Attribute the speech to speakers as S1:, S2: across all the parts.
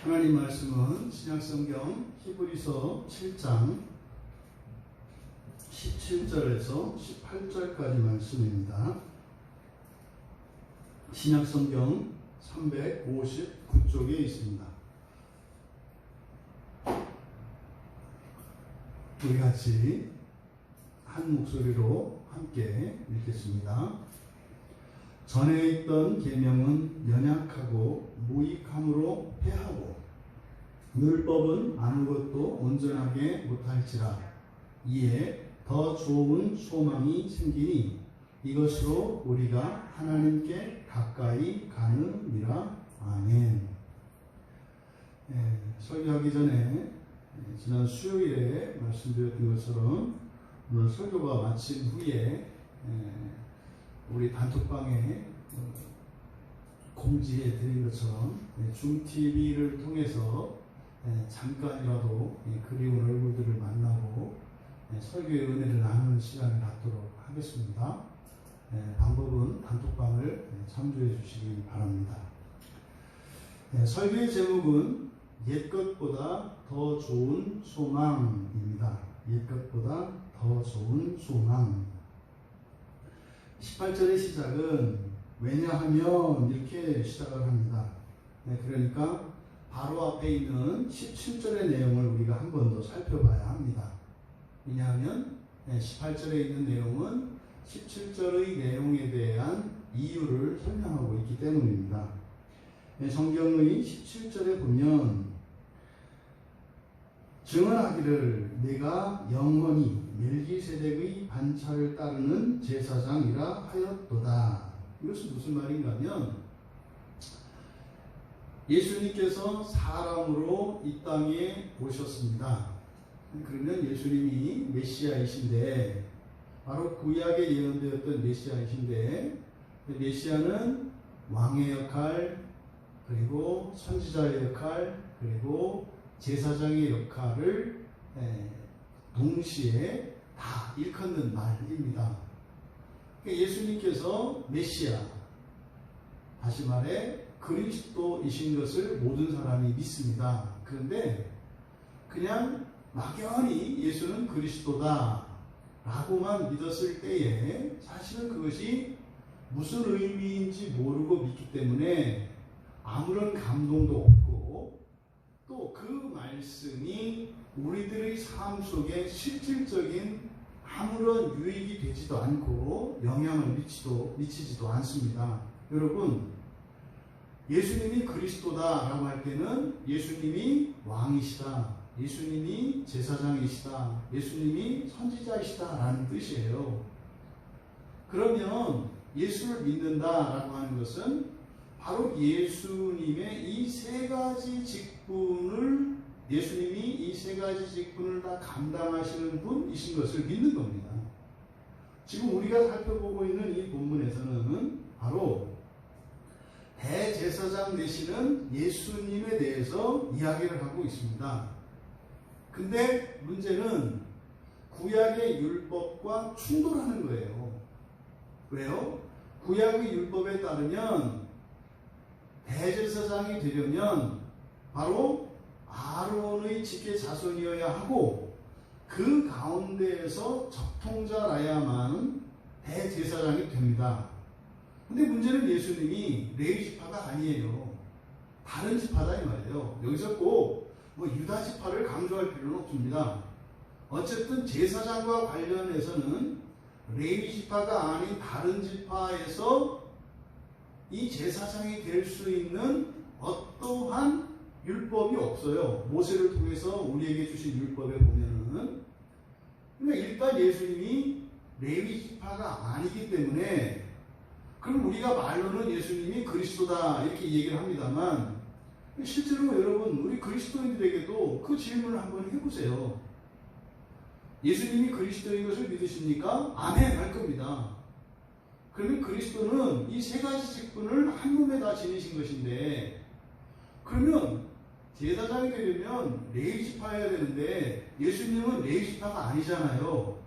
S1: 하나님 말씀은 신약성경 히브리서 7장 17절에서 18절까지 말씀입니다. 신약성경 359쪽에 있습니다. 우리 같이 한 목소리로 함께 읽겠습니다. 전에 있던 계명은 연약하고 무익함으로 패하고 율법은 아무것도 온전하게 못할지라. 이에 더 좋은 소망이 생기니 이것으로 우리가 하나님께 가까이 가느니라. 아멘. 설교하기 전에 지난 수요일에 말씀드렸던 것처럼 오늘 설교가 마친 후에 우리 단톡방에 공지해 드린 것처럼 중TV를 통해서 잠깐이라도 그리운 얼굴들을 만나고 설교의 은혜를 나누는 시간을 갖도록 하겠습니다. 방법은 단톡방을 참조해 주시기 바랍니다. 설교의 제목은 옛것보다 더 좋은 소망입니다. 옛것보다 더 좋은 소망. 18절의 시작은 왜냐하면 이렇게 시작을 합니다. 그러니까 바로 앞에 있는 17절의 내용을 우리가 한 번 더 살펴봐야 합니다. 왜냐하면 18절에 있는 내용은 17절의 내용에 대한 이유를 설명하고 있기 때문입니다. 성경의 17절에 보면 증언하기를 내가 영원히 멜기세덱의 반차를 따르는 제사장이라 하였도다. 이것은 무슨 말인가 하면 예수님께서 사람으로 이 땅에 오셨습니다. 그러면 예수님이 메시아이신데 바로 구약에 예언되었던 메시아이신데 메시아는 왕의 역할 그리고 선지자의 역할 그리고 제사장의 역할을 동시에 다 일컫는 말입니다. 예수님께서 메시아, 다시 말해 그리스도이신 것을 모든 사람이 믿습니다. 그런데 그냥 막연히 예수는 그리스도다 라고만 믿었을 때에 사실은 그것이 무슨 의미인지 모르고 믿기 때문에 아무런 감동도 없고 또 그 말씀이 우리들의 삶 속에 실질적인 아무런 유익이 되지도 않고 영향을 미치지도 않습니다. 여러분, 예수님이 그리스도다라고 할 때는 예수님이 왕이시다, 예수님이 제사장이시다, 예수님이 선지자이시다라는 뜻이에요. 그러면 예수를 믿는다라고 하는 것은 바로 예수님의 이 세 가지 직분을 예수님이 이 세 가지 직분을 다 감당하시는 분이신 것을 믿는 겁니다. 지금 우리가 살펴보고 있는 이 본문에서는 바로 대제사장 되시는 예수님에 대해서 이야기를 하고 있습니다. 근데 문제는 구약의 율법과 충돌하는 거예요. 왜요? 구약의 율법에 따르면 대제사장이 되려면 바로 아론의 직계 자손이어야 하고 그 가운데에서 적통자라야만 대제사장이 됩니다. 근데 문제는 예수님이 레위 지파가 아니에요. 다른 지파다 이 말이에요. 여기서 꼭 유다 지파를 강조할 필요는 없습니다. 어쨌든 제사장과 관련해서는 레위 지파가 아닌 다른 지파에서 이 제사장이 될 수 있는 어떠한 율법이 없어요. 모세를 통해서 우리에게 주신 율법에 보면은. 그러니까 일단 예수님이 레위 지파가 아니기 때문에 그럼 우리가 말로는 예수님이 그리스도다 이렇게 얘기를 합니다만 실제로 여러분 우리 그리스도인들에게도 그 질문을 한번 해보세요. 예수님이 그리스도인 것을 믿으십니까? 아멘 할 겁니다. 그러면 그리스도는 이 세 가지 직분을 한 몸에 다 지니신 것인데 그러면 제사장이 되려면 레위 지파여야 되는데 예수님은 레위 지파가 아니잖아요.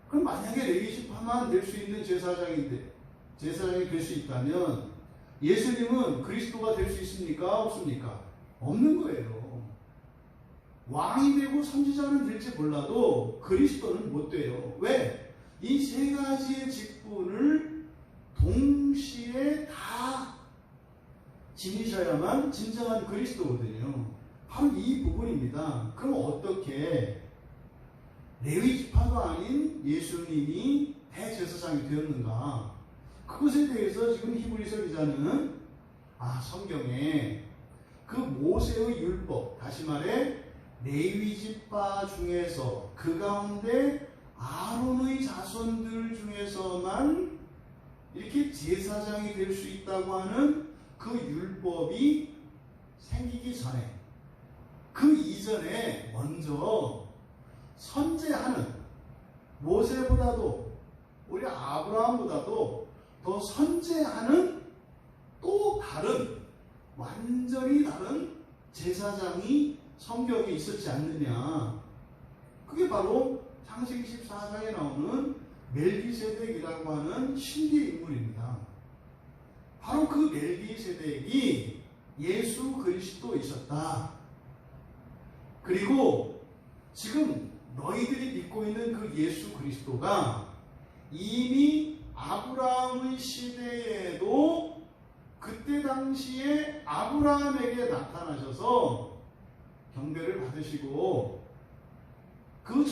S1: 그럼 만약에 레위 지파만 될 수 있는 제사장이 될 수 있다면 예수님은 그리스도가 될 수 있습니까? 없습니까? 없는 거예요. 왕이 되고 선지자는 될지 몰라도 그리스도는 못 돼요. 왜? 이 세 가지의 직분을 동시에 다 지니셔야만 진정한 그리스도거든요. 바로 이 부분입니다. 그럼 어떻게 레위 지파도 아닌 예수님이 대제사장이 되었는가? 그것에 대해서 지금 히브리서 기자는 성경에 그 모세의 율법, 다시 말해 레위 지파 중에서 그 가운데 아론의 자손들 중에서만 이렇게 제사장이 될 수 있다고 하는 그 율법이 생기기 전에, 그 이전에 먼저 선제하는, 모세보다도 우리 아브라함보다도 더 선제하는 또 다른, 완전히 다른 제사장이 성경에 있었지 않느냐. 그게 바로 창세기 14장에 나오는 멜기세덱이라고 하는 신비 인물입니다. 바로 그 멜기세덱이 예수 그리스도이셨다. 그리고 지금 너희들이 믿고 있는 그 예수 그리스도가 이미 아브라함의 시대에도 그때 당시에 아브라함에게 나타나셔서 경배를 받으시고 그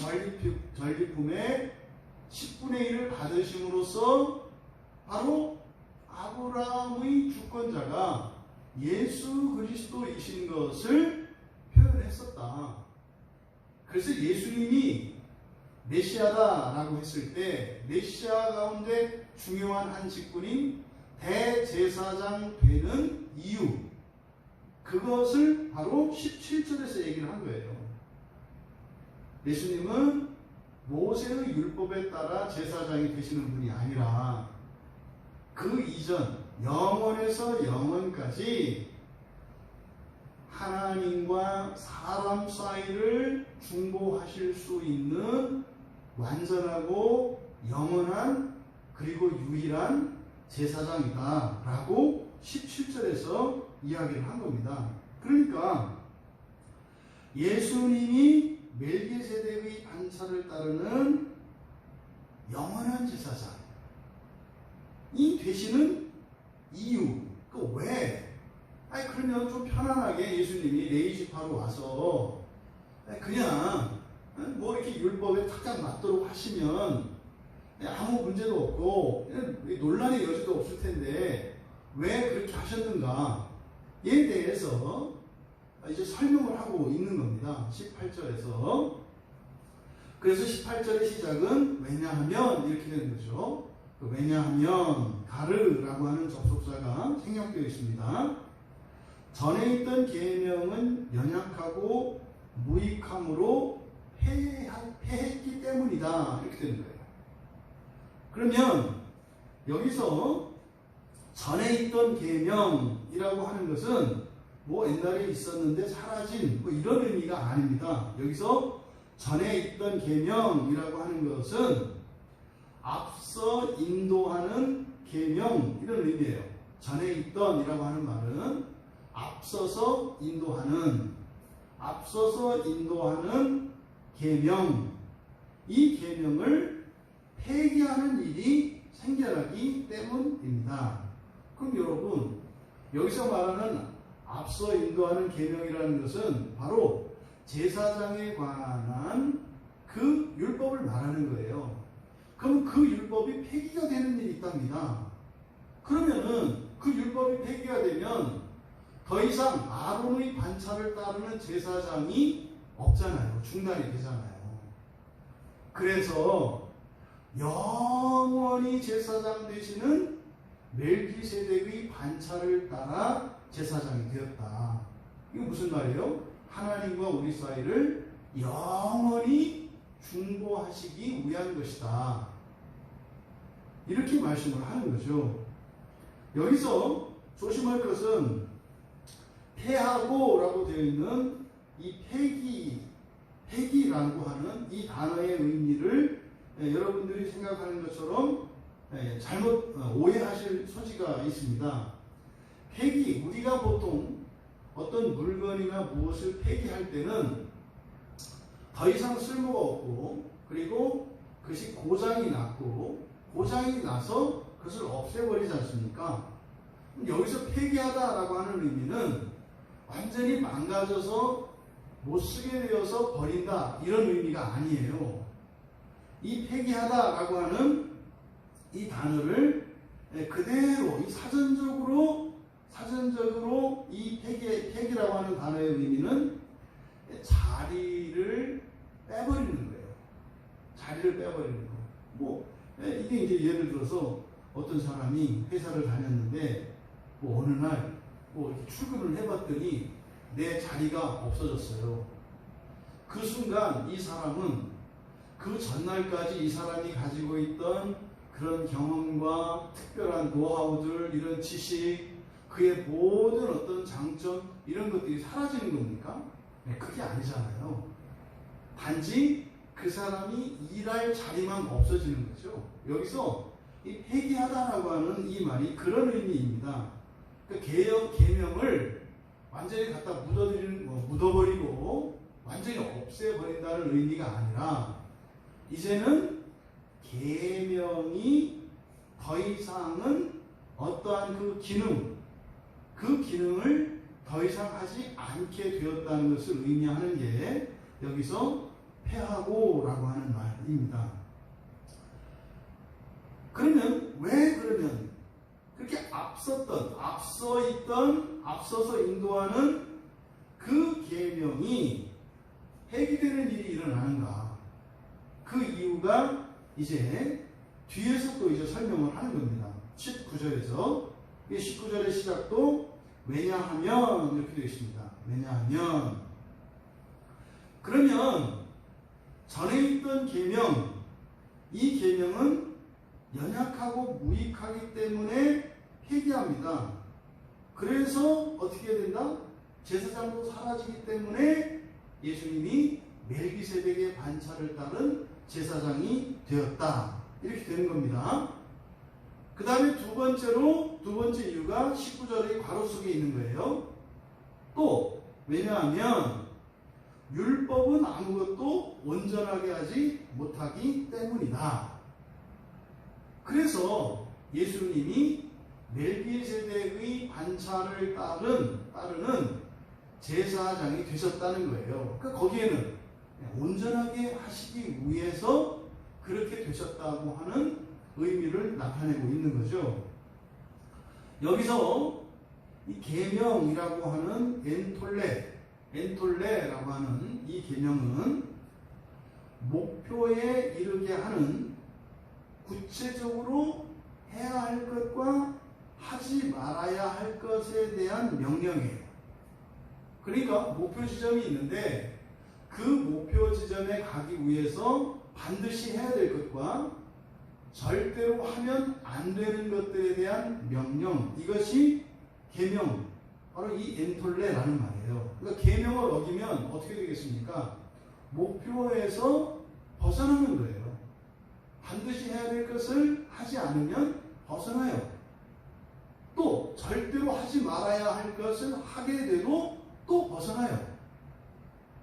S1: 전리품의 10분의 1을 받으심으로써 바로 아브라함의 주권자가 예수 그리스도이신 것을 표현했었다. 그래서 예수님이 메시아다라고 했을 때 메시아 가운데 중요한 한 직분인 대제사장 되는 이유, 그것을 바로 17절에서 얘기를 한 거예요. 예수님은 모세의 율법에 따라 제사장이 되시는 분이 아니라 그 이전 영원에서 영원까지 하나님과 사람 사이를 중보하실 수 있는 완전하고 영원한 그리고 유일한 제사장이다 라고 17절에서 이야기를 한 겁니다. 그러니까 예수님이 멜기세덱의 반차를 따르는 영원한 제사장이 되시는 이유, 그 왜? 그러면 좀 편안하게 예수님이 레위 지파로 와서 그냥 뭐 이렇게 율법에 탁탁 맞도록 하시면 아무 문제도 없고 논란의 여지도 없을 텐데 왜 그렇게 하셨는가에 대해서 이제 설명을 하고 있는 겁니다. 18절에서. 그래서 18절의 시작은 왜냐하면 이렇게 되는 거죠. 왜냐하면 가르라고 하는 접속사가 생략되어 있습니다. 전에 있던 계명은 연약하고 무익함으로 폐했기 때문이다. 이렇게 되는 거예요. 그러면 여기서 전에 있던 계명이라고 하는 것은 뭐 옛날에 있었는데 사라진 뭐 이런 의미가 아닙니다. 여기서 전에 있던 계명이라고 하는 것은 앞서 인도하는 계명 이런 의미예요. 전에 있던이라고 하는 말은 앞서서 인도하는 계명, 이 계명을 폐기하는 일이 생겨나기 때문입니다. 그럼 여러분, 여기서 말하는 앞서 인도하는 계명이라는 것은 바로 제사장에 관한 그 율법을 말하는 거예요. 그럼 그 율법이 폐기가 되는 일이 있답니다. 그러면은 그 율법이 폐기가 되면 더 이상 아론의 반차를 따르는 제사장이 없잖아요. 중단이 되잖아요. 그래서 영원히 제사장 되시는 멜기세덱의 반차를 따라 제사장이 되었다. 이거 무슨 말이에요? 하나님과 우리 사이를 영원히 중보하시기 위한 것이다. 이렇게 말씀을 하는 거죠. 여기서 조심할 것은 폐하고 라고 되어 있는 이 폐기라고 하는 이 단어의 의미를 여러분들이 생각하는 것처럼 잘못 오해하실 소지가 있습니다. 폐기, 우리가 보통 어떤 물건이나 무엇을 폐기할 때는 더 이상 쓸모가 없고, 그리고 그것이 고장이 났고, 고장이 나서 그것을 없애버리지 않습니까? 여기서 폐기하다라고 하는 의미는 완전히 망가져서 못 쓰게 되어서 버린다, 이런 의미가 아니에요. 이 폐기하다라고 하는 이 단어를 그대로 이 사전적으로 이 폐기라고 하는 단어의 의미는 자리를 빼버리는 거예요. 자리를 빼버리는 거. 이게 이제 예를 들어서 어떤 사람이 회사를 다녔는데 어느 날 이렇게 출근을 해봤더니 내 자리가 없어졌어요. 그 순간 이 사람은 그 전날까지 이 사람이 가지고 있던 그런 경험과 특별한 노하우들, 이런 지식, 그의 모든 어떤 장점, 이런 것들이 사라지는 겁니까? 네, 그게 아니잖아요. 단지 그 사람이 일할 자리만 없어지는 거죠. 여기서 이 폐기하다라고 하는 이 말이 그런 의미입니다. 계명을 완전히 갖다 묻어버리고 완전히 없애버린다는 의미가 아니라, 이제는 계명이 더 이상은 어떠한 그 기능을 더 이상 하지 않게 되었다는 것을 의미하는 게 여기서 폐하고라고 하는 말입니다. 그러면 왜 그렇게 앞서서 인도하는 그 계명이 폐기되는 일이 일어나는가? 그 이유가 이제 뒤에서 또 이제 설명을 하는 겁니다. 19절에서 19절의 시작도 왜냐하면 이렇게 되어 있습니다. 왜냐하면, 그러면 전에 있던 계명, 이 계명은 연약하고 무익하기 때문에 폐기합니다. 그래서 어떻게 해야 된다? 제사장도 사라지기 때문에 예수님이 멜기세덱의 반차를 따른 제사장이 되었다, 이렇게 되는 겁니다. 그 다음에 두 번째 이유가 19절의 괄호 속에 있는 거예요. 또 왜냐하면 율법은 아무것도 온전하게 하지 못하기 때문이다. 그래서 예수님이 멜기세덱의 반차를 따르는 제사장이 되셨다는 거예요. 그러니까 거기에는 온전하게 하시기 위해서 그렇게 되셨다고 하는 의미를 나타내고 있는 거죠. 여기서 이 계명이라고 하는 엔톨레라고 하는 이 계명은 목표에 이르게 하는 구체적으로 해야 할 것과 하지 말아야 할 것에 대한 명령이에요. 그러니까 목표 지점이 있는데 그 목표 지점에 가기 위해서 반드시 해야 될 것과 절대로 하면 안 되는 것들에 대한 명령, 이것이 계명, 바로 이 엔톨레라는 말이에요. 그러니까 계명을 어기면 어떻게 되겠습니까? 목표에서 벗어나는 거예요. 반드시 해야 될 것을 하지 않으면 벗어나요. 또 절대로 하지 말아야 할 것을 하게 돼도 또 벗어나요.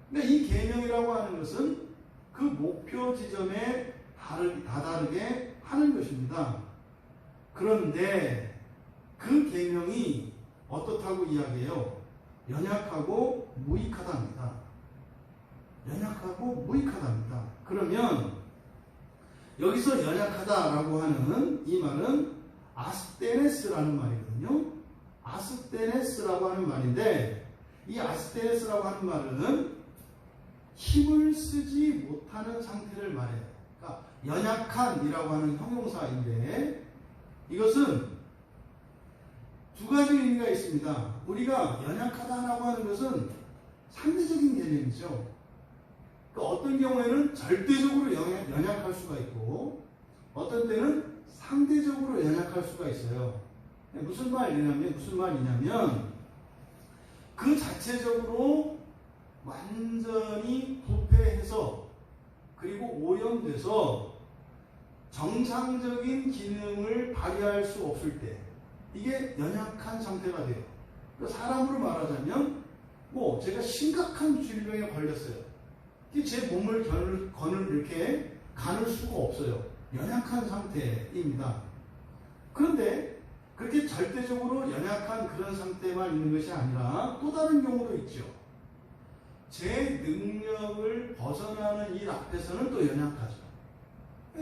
S1: 근데 이 계명이라고 하는 것은 그 목표 지점에 다다르게 하는 것입니다. 그런데 그 계명이 어떻다고 이야기해요? 연약하고 무익하답니다. 연약하고 무익하답니다. 그러면 여기서 연약하다라고 하는 이 말은 아스테네스라는 말이거든요. 아스테네스라고 하는 말인데, 이 아스테네스라고 하는 말은 힘을 쓰지 못하는 상태를 말해요. 그러니까 연약한이라고 하는 형용사인데, 이것은 두 가지 의미가 있습니다. 우리가 연약하다라고 하는 것은 상대적인 개념이죠. 그러니까 어떤 경우에는 절대적으로 연약할 수가 있고, 어떤 때는 상대적으로 연약할 수가 있어요. 무슨 말이냐면 그 자체적으로 완전히 부패해서 그리고 오염돼서 정상적인 기능을 발휘할 수 없을 때, 이게 연약한 상태가 돼요. 사람으로 말하자면 제가 심각한 질병에 걸렸어요. 제 몸을 이렇게 가눌 수가 없어요. 연약한 상태입니다. 그런데 그렇게 절대적으로 연약한 그런 상태만 있는 것이 아니라 또 다른 경우도 있죠. 제 능력을 벗어나는 일 앞에서는 또 연약하죠.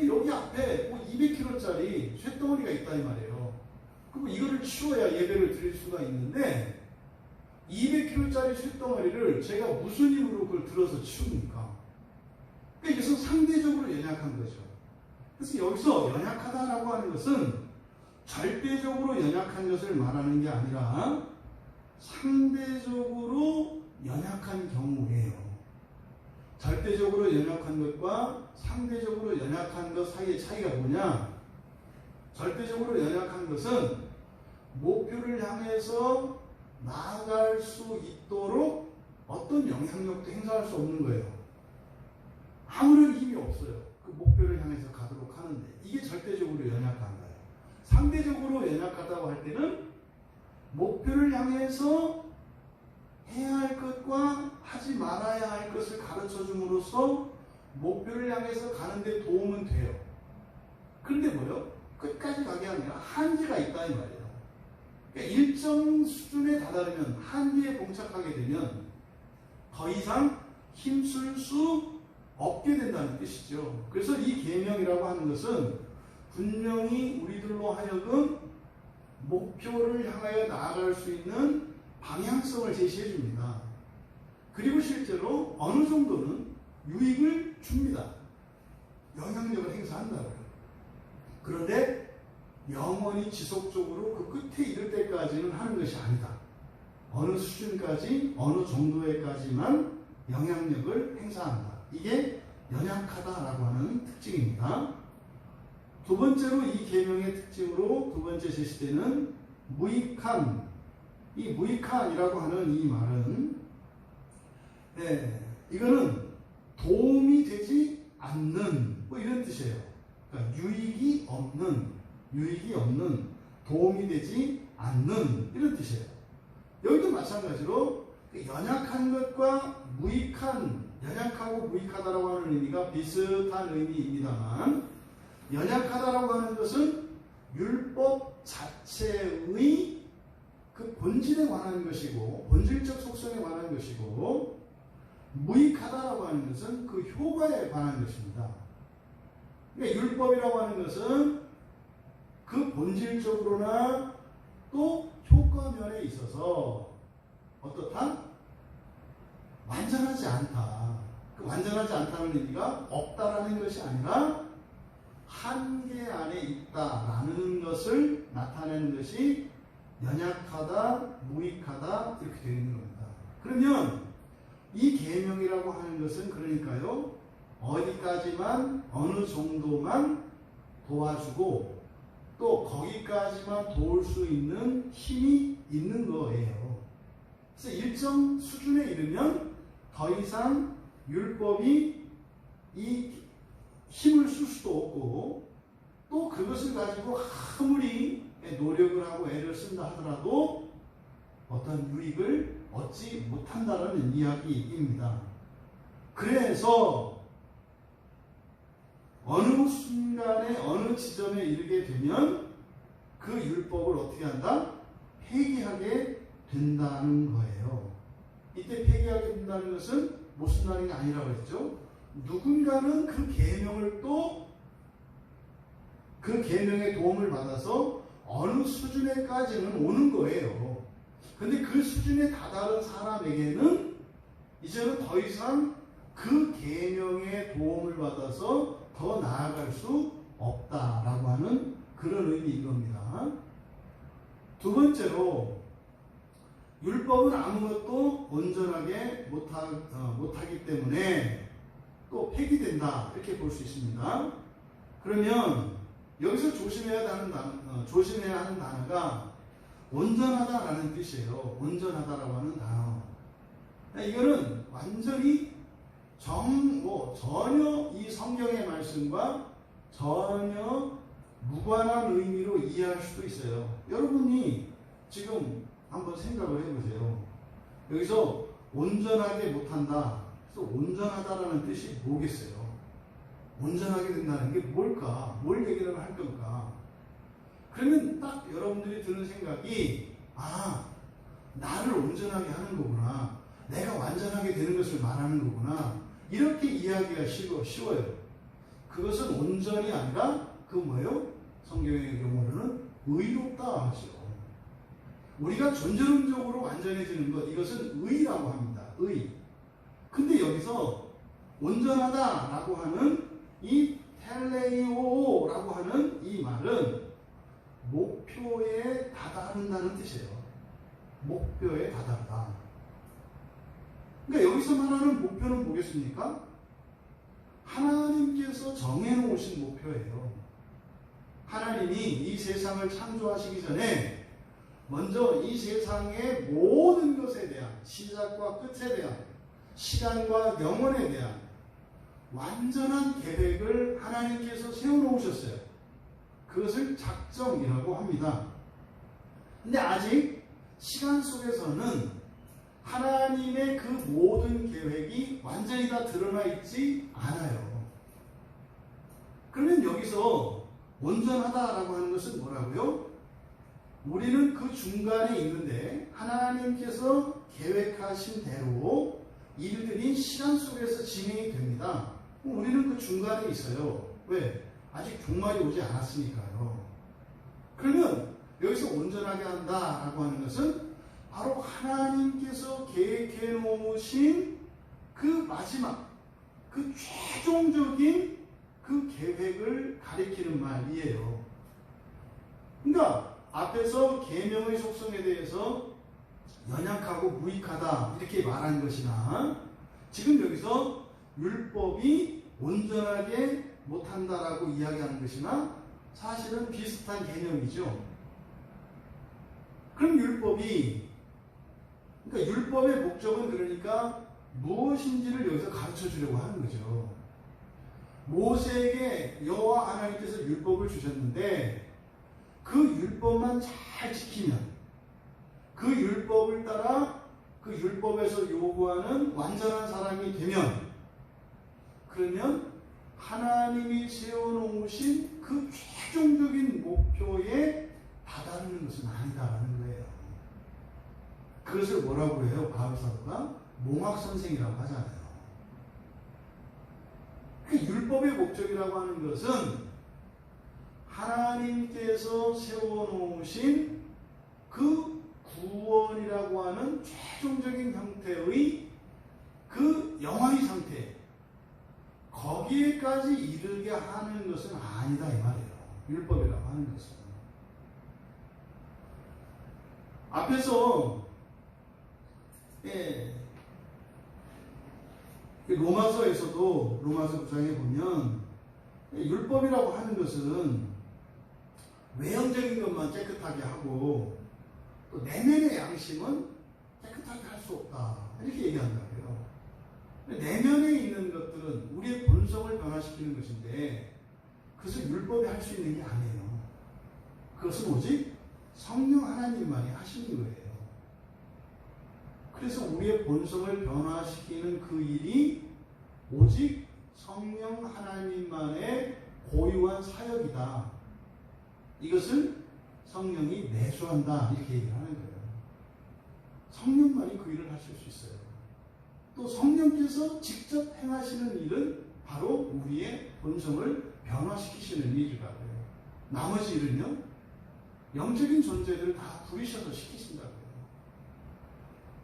S1: 여기 앞에 200kg짜리 쇳덩어리가 있다 이 말이에요. 그럼 이거를 치워야 예배를 드릴 수가 있는데 200kg짜리 쇳덩어리를 제가 무슨 힘으로 그걸 들어서 치웁니까? 그러니까 이것은 상대적으로 연약한 거죠. 그래서 여기서 연약하다라고 하는 것은 절대적으로 연약한 것을 말하는 게 아니라 상대적으로 연약한 경우예요. 절대적으로 연약한 것과 상대적으로 연약한 것 사이의 차이가 뭐냐? 절대적으로 연약한 것은 목표를 향해서 나아갈 수 있도록 어떤 영향력도 행사할 수 없는 거예요. 아무런 힘이 없어요. 그 목표를 향해서 가도록 하는데 이게 절대적으로 연약한 거예요. 상대적으로 연약하다고 할 때는 목표를 향해서 해야 할 것과 하지 말아야 할 것을 가르쳐 줌으로써 목표를 향해서 가는데 도움은 돼요. 그런데 끝까지 가게 아니라 한계가 있다 이 말이에요. 그러니까 일정 수준에 다다르면 한계에 봉착하게 되면 더 이상 힘쓸 수 없게 된다는 뜻이죠. 그래서 이 계명이라고 하는 것은 분명히 우리들로 하여금 목표를 향하여 나아갈 수 있는 방향성을 제시해 줍니다. 그리고 실제로 어느 정도는 유익을 줍니다. 영향력을 행사한다고요. 그런데 영원히 지속적으로 그 끝에 이를 때까지는 하는 것이 아니다. 어느 수준까지, 어느 정도에까지만 영향력을 행사한다. 이게 연약하다라고 하는 특징입니다. 두 번째로 이 계명의 특징으로 두 번째 제시되는 무익한, 이 무익한이라고 하는 이 말은 이거는 도움이 되지 않는 이런 뜻이에요. 그러니까 유익이 없는, 도움이 되지 않는 이런 뜻이에요. 여기도 마찬가지로 연약한 것과 무익한, 연약하고 무익하다라고 하는 의미가 비슷한 의미입니다만 연약하다라고 하는 것은 율법 자체의 그 본질에 관한 것이고 본질적 속성에 관한 것이고 무익하다라고 하는 것은 그 효과에 관한 것입니다. 그러니까 율법이라고 하는 것은 그 본질적으로나 또 효과면에 있어서 어떻다? 완전하지 않다. 그 완전하지 않다는 의미가 없다라는 것이 아니라 한계 안에 있다라는 것을 나타내는 것이 연약하다, 무익하다 이렇게 되어 있는 겁니다. 그러면 이 계명이라고 하는 것은 그러니까요 어디까지만 어느 정도만 도와주고 또 거기까지만 도울 수 있는 힘이 있는 거예요. 그래서 일정 수준에 이르면 더 이상 율법이 이 힘을 쓸 수도 없고 또 그것을 가지고 아무리 노력을 하고 애를 쓴다 하더라도 어떤 유익을 얻지 못한다는 이야기입니다. 그래서 어느 순간에 어느 지점에 이르게 되면 그 율법을 어떻게 한다? 폐기하게 된다는 거예요. 이때 폐기하게 된다는 것은 무슨 말이 아니라고 했죠? 누군가는 그 계명을 또 그 계명의 도움을 받아서 어느 수준에까지는 오는 거예요. 근데 그 수준에 다다른 사람에게는 이제는 더 이상 그 계명의 도움을 받아서 더 나아갈 수 없다라고 하는 그런 의미인 겁니다. 두 번째로 율법은 아무것도 온전하게 못하기 때문에 또 폐기된다 이렇게 볼 수 있습니다. 그러면 여기서 조심해야 하는 단어가 온전하다라는 뜻이에요. 온전하다라고 하는 단어. 이거는 완전히 전혀 이 성경의 말씀과 전혀 무관한 의미로 이해할 수도 있어요. 여러분이 지금 한번 생각을 해보세요. 여기서 온전하게 못한다. 그래서 온전하다라는 뜻이 뭐겠어요? 온전하게 된다는 게 뭘까? 뭘 얘기를 할 건가? 그러면 딱 여러분들이 드는 생각이 나를 온전하게 하는 거구나. 내가 완전하게 되는 것을 말하는 거구나. 이렇게 이해하기가 쉬워요. 그것은 온전이 아니라 뭐예요? 성경의 경우는 의롭다 하죠. 우리가 존재론적으로 완전해지는 것, 이것은 의라고 합니다. 의. 근데 여기서 온전하다라고 하는 이 텔레이오라고 하는 이 말은 목표에 다다른다는 뜻이에요. 목표에 다다르다. 그러니까 여기서 말하는 목표는 뭐겠습니까? 하나님께서 정해놓으신 목표예요. 하나님이 이 세상을 창조하시기 전에 먼저 이 세상의 모든 것에 대한 시작과 끝에 대한 시간과 영원에 대한 완전한 계획을 하나님께서 세워놓으셨어요. 그것을 작정이라고 합니다. 근데 아직 시간 속에서는 하나님의 그 모든 계획이 완전히 다 드러나 있지 않아요. 그러면 여기서 온전하다라고 하는 것은 뭐라고요? 우리는 그 중간에 있는데 하나님께서 계획하신 대로 일들이 시간 속에서 진행이 됩니다. 우리는 그 중간에 있어요. 왜? 아직 종말이 오지 않았으니까요. 그러면 여기서 온전하게 한다라고 하는 것은 바로 하나님께서 계획해 놓으신 그 마지막, 그 최종적인 그 계획을 가리키는 말이에요. 그러니까 앞에서 계명의 속성에 대해서 연약하고 무익하다 이렇게 말한 것이나 지금 여기서 율법이 온전하게 못한다라고 이야기하는 것이나 사실은 비슷한 개념이죠. 그럼 그러니까 율법의 목적은 그러니까 무엇인지를 여기서 가르쳐 주려고 하는 거죠. 모세에게 여호와 하나님께서 율법을 주셨는데 그 율법만 잘 지키면 그 율법을 따라 그 율법에서 요구하는 완전한 사람이 되면 그러면 하나님이 세워놓으신 그 최종적인 목표에 다다르는 것은 아니다라는 거예요. 그것을 뭐라고 해요? 바울사도가 몽학선생이라고 하잖아요. 그 율법의 목적이라고 하는 것은 하나님께서 세워놓으신 그 구원이라고 하는 최종적인 형태의 그 영화의 상태, 거기에까지 이르게 하는 것은 아니다 이 말이에요. 율법이라고 하는 것은. 앞에서 로마서에서도 로마서 9장에 보면 율법이라고 하는 것은 외형적인 것만 깨끗하게 하고 또 내면의 양심은 깨끗하게 할 수 없다 이렇게 얘기한다고요. 내면에 있는 것들은 우리의 본성을 변화시키는 것인데 그것을 율법이 할 수 있는 게 아니에요. 그것은 오직 성령 하나님만이 하시는 거예요. 그래서 우리의 본성을 변화시키는 그 일이 오직 성령 하나님만의 고유한 사역이다. 이것을 성령이 내수한다 이렇게 얘기를 하는 거예요. 성령만이 그 일을 하실 수 있어요. 또 성령께서 직접 행하시는 일은 바로 우리의 본성을 변화시키시는 일이라고요. 나머지 일은요, 영적인 존재들을 다 부리셔서 시키신다고요.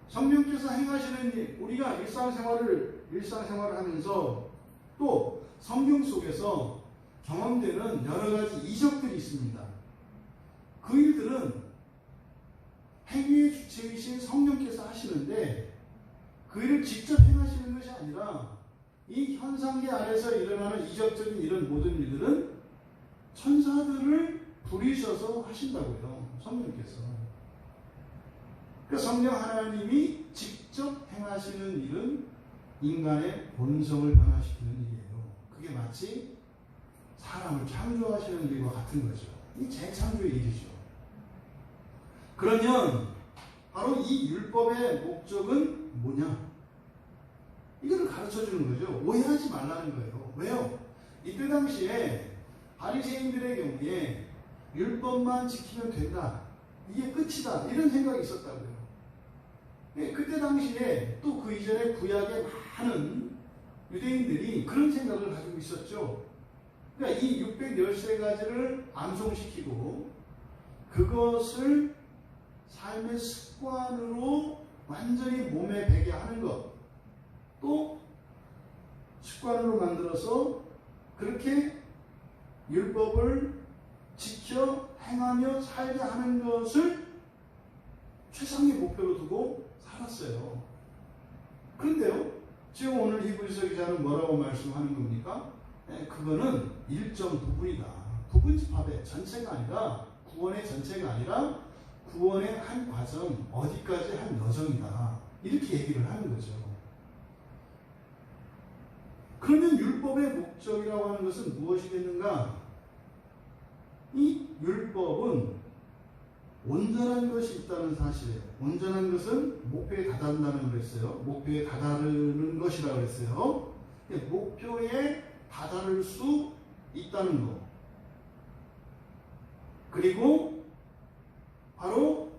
S1: 성령께서 행하시는 일, 우리가 일상생활을 하면서 또 성경 속에서 경험되는 여러 가지 이적들이 있습니다. 그 일들은 행위의 주체이신 성령께서 하시는데 그 일을 직접 행하시는 것이 아니라 이 현상계 아래서 일어나는 이적적인 이런 모든 일들은 천사들을 부리셔서 하신다고요. 성령께서. 그러니까 성령 하나님이 직접 행하시는 일은 인간의 본성을 변화시키는 일이에요. 그게 마치 사람을 창조하시는 일과 같은 거죠. 이 재창조의 일이죠. 그러면 바로 이 율법의 목적은 뭐냐? 이거를 가르쳐 주는 거죠. 오해하지 말라는 거예요. 왜요? 이때 당시에 바리새인들의 경우에 율법만 지키면 된다. 이게 끝이다. 이런 생각이 있었다고요. 네, 그때 당시에 또 그 이전에 구약의 많은 유대인들이 그런 생각을 가지고 있었죠. 그러니까 이 613가지를 암송시키고 그것을 삶의 습관으로 완전히 몸에 배게 하는 것, 또 습관으로 만들어서 그렇게 율법을 지켜 행하며 살게 하는 것을 최상의 목표로 두고 살았어요. 그런데요, 지금 오늘 히브리서 기자는 뭐라고 말씀하는 겁니까? 그거는 일정 부분이다. 부분집합의 전체가 아니라, 구원의 전체가 아니라 구원의 한 과정, 어디까지 한 여정이다. 이렇게 얘기를 하는 거죠. 그러면 율법의 목적이라고 하는 것은 무엇이겠는가? 이 율법은 온전한 것이 있다는 사실이에요. 온전한 것은 목표에 다다른다는 그랬어요. 목표에 다다르는 것이라고 그랬어요. 목표에 다다를 수 있다는 것. 그리고 바로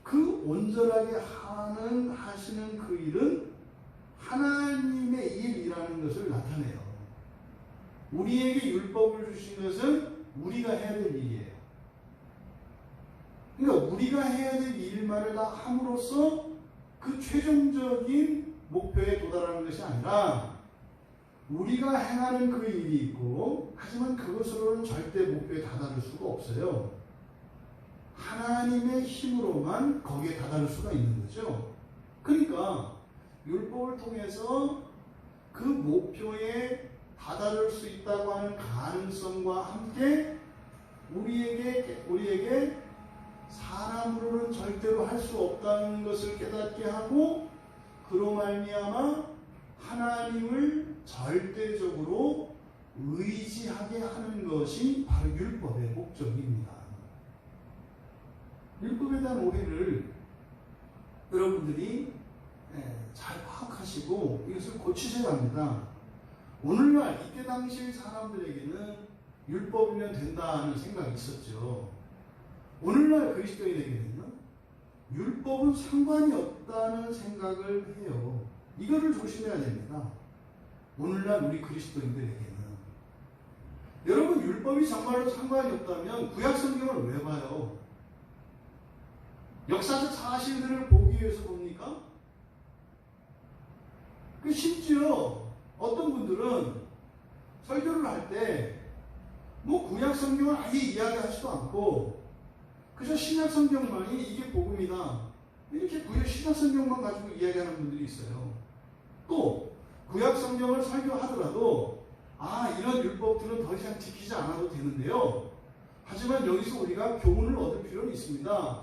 S1: 그 온전하게 하시는 그 일은 하나님의 일이라는 것을 나타내요. 우리에게 율법을 주신 것은 우리가 해야 될 일이에요. 그러니까 우리가 해야 될 일만을 다 함으로써 그 최종적인 목표에 도달하는 것이 아니라 우리가 행하는 그 일이 있고, 하지만 그것으로는 절대 목표에 다다를 수가 없어요. 하나님의 힘으로만 거기에 다다를 수가 있는 거죠. 그러니까 율법을 통해서 그 목표에 다다를 수 있다고 하는 가능성과 함께 우리에게 사람으로는 절대로 할 수 없다는 것을 깨닫게 하고, 그로 말미암아 하나님을 절대적으로 의지하게 하는 것이 바로 율법의 목적입니다. 율법에 대한 오해를 여러분들이 잘 파악하시고 이것을 고치셔야 합니다. 오늘날 이때 당시 사람들에게는 율법이면 된다는 생각이 있었죠. 오늘날 그리스도인에게는요, 율법은 상관이 없다는 생각을 해요. 이거를 조심해야 됩니다. 오늘날 우리 그리스도인들에게는. 여러분, 율법이 정말로 상관이 없다면 구약 성경을 왜 봐요? 역사적 사실들을 보기 위해서 봅니까? 심지어 어떤 분들은 설교를 할 때 뭐 구약 성경을 아예 이야기하지도 않고 그저 신약 성경만이 이게 복음이다, 이렇게 구약 신약 성경만 가지고 이야기하는 분들이 있어요. 또 구약 성경을 설교하더라도 이런 율법들은 더 이상 지키지 않아도 되는데요, 하지만 여기서 우리가 교훈을 얻을 필요는 있습니다.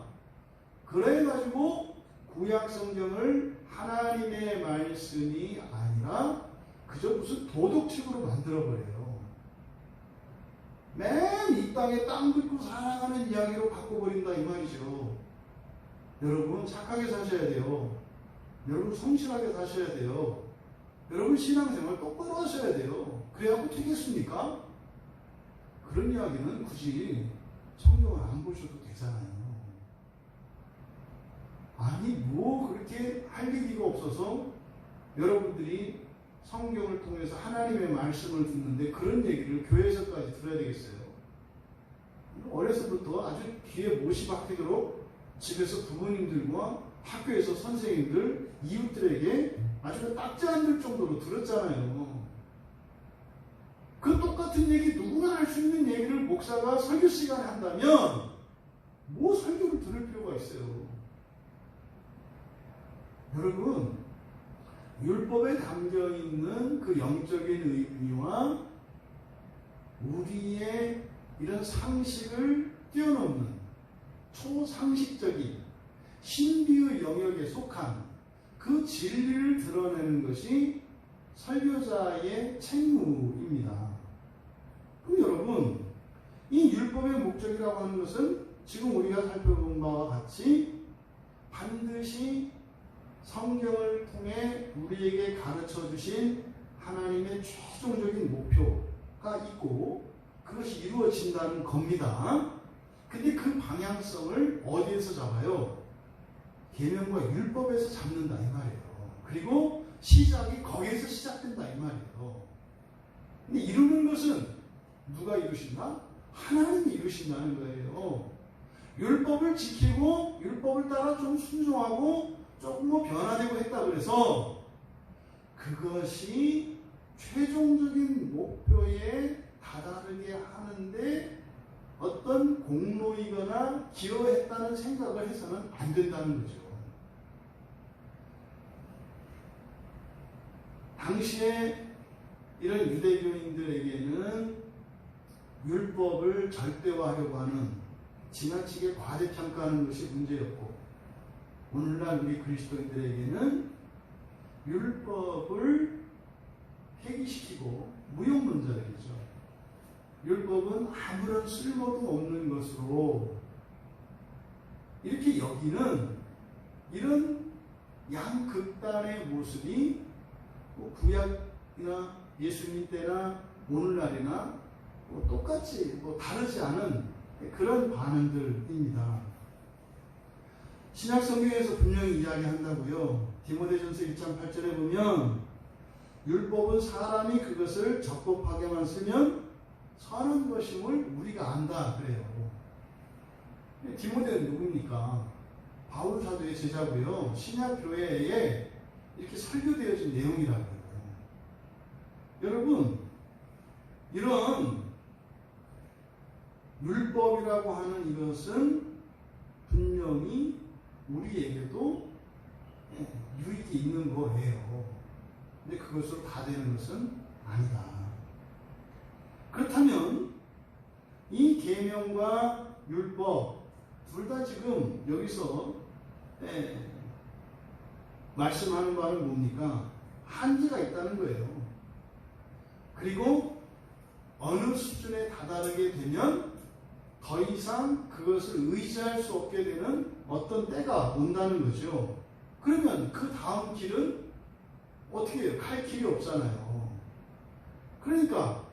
S1: 그래가지고 구약 성경을 하나님의 말씀이 아니라 그저 무슨 도덕책으로 만들어버려요. 맨 이 땅에 땅 긁고 살아가는 이야기로 바꿔버린다 이 말이죠. 여러분 착하게 사셔야 돼요. 여러분 성실하게 사셔야 돼요. 여러분 신앙생활 똑바로 하셔야 돼요. 그래야 되겠습니까? 그런 이야기는 굳이 성경을 안 보셔도 되잖아요. 아니 뭐 그렇게 할 얘기가 없어서 여러분들이 성경을 통해서 하나님의 말씀을 듣는데 그런 얘기를 교회에서까지 들어야 되겠어요. 어려서부터 아주 귀에 못이 박히도록 집에서 부모님들과 학교에서 선생님들, 이웃들에게 아주 딱지 안 들 정도로 들었잖아요. 그 똑같은 얘기 누구나 할 수 있는 얘기를 목사가 설교 시간에 한다면 뭐 설교를 들을 필요가 있어요. 여러분, 율법에 담겨있는 그 영적인 의미와 우리의 이런 상식을 뛰어넘는 초상식적인 신비의 영역에 속한 그 진리를 드러내는 것이 설교자의 책무입니다. 그럼 여러분, 이 율법의 목적이라고 하는 것은 지금 우리가 살펴본 바와 같이 반드시 성경을 통해 우리에게 가르쳐 주신 하나님의 최종적인 목표가 있고 그것이 이루어진다는 겁니다. 근데 그 방향성을 어디에서 잡아요? 계명과 율법에서 잡는다 이 말이에요. 그리고 시작이 거기에서 시작된다 이 말이에요. 근데 이루는 것은 누가 이루신다? 하나님이 이루신다는 거예요. 율법을 지키고 율법을 따라 좀 순종하고 조금 뭐 변화되고 했다 그래서 그것이 최종적인 목표에 다다르게 하는데 어떤 공로이거나 기여했다는 생각을 해서는 안 된다는 거죠. 당시에 이런 유대교인들에게는 율법을 절대화하려고 하는 지나치게 과대평가하는 것이 문제였고 오늘날 우리 그리스도인들에게는 율법을 폐기시키고 무용론자들이죠. 율법은 아무런 쓸모도 없는 것으로 이렇게 여기는 이런 양극단의 모습이 구약이나 예수님 때나 오늘날이나 똑같이 다르지 않은 그런 반응들입니다. 신약 성경에서 분명히 이야기한다고요. 디모데전서 1장 8절에 보면 율법은 사람이 그것을 적법하게만 쓰면 선한 것임을 우리가 안다 그래요. 디모데는 누굽니까? 바울 사도의 제자고요. 신약 교회에 이렇게 설교되어진 내용이라고요. 여러분, 이런 율법이라고 하는 이것은 분명히 우리에게도 유익이 있는 거예요. 근데 그것으로 다 되는 것은 아니다. 그렇다면 이 계명과 율법 둘 다 지금 여기서 말씀하는 바는 뭡니까? 한계가 있다는 거예요. 그리고 어느 수준에 다다르게 되면 더 이상 그것을 의지할 수 없게 되는 어떤 때가 온다는 거죠. 그러면 그 다음 길은 어떻게 해요? 갈 길이 없잖아요. 그러니까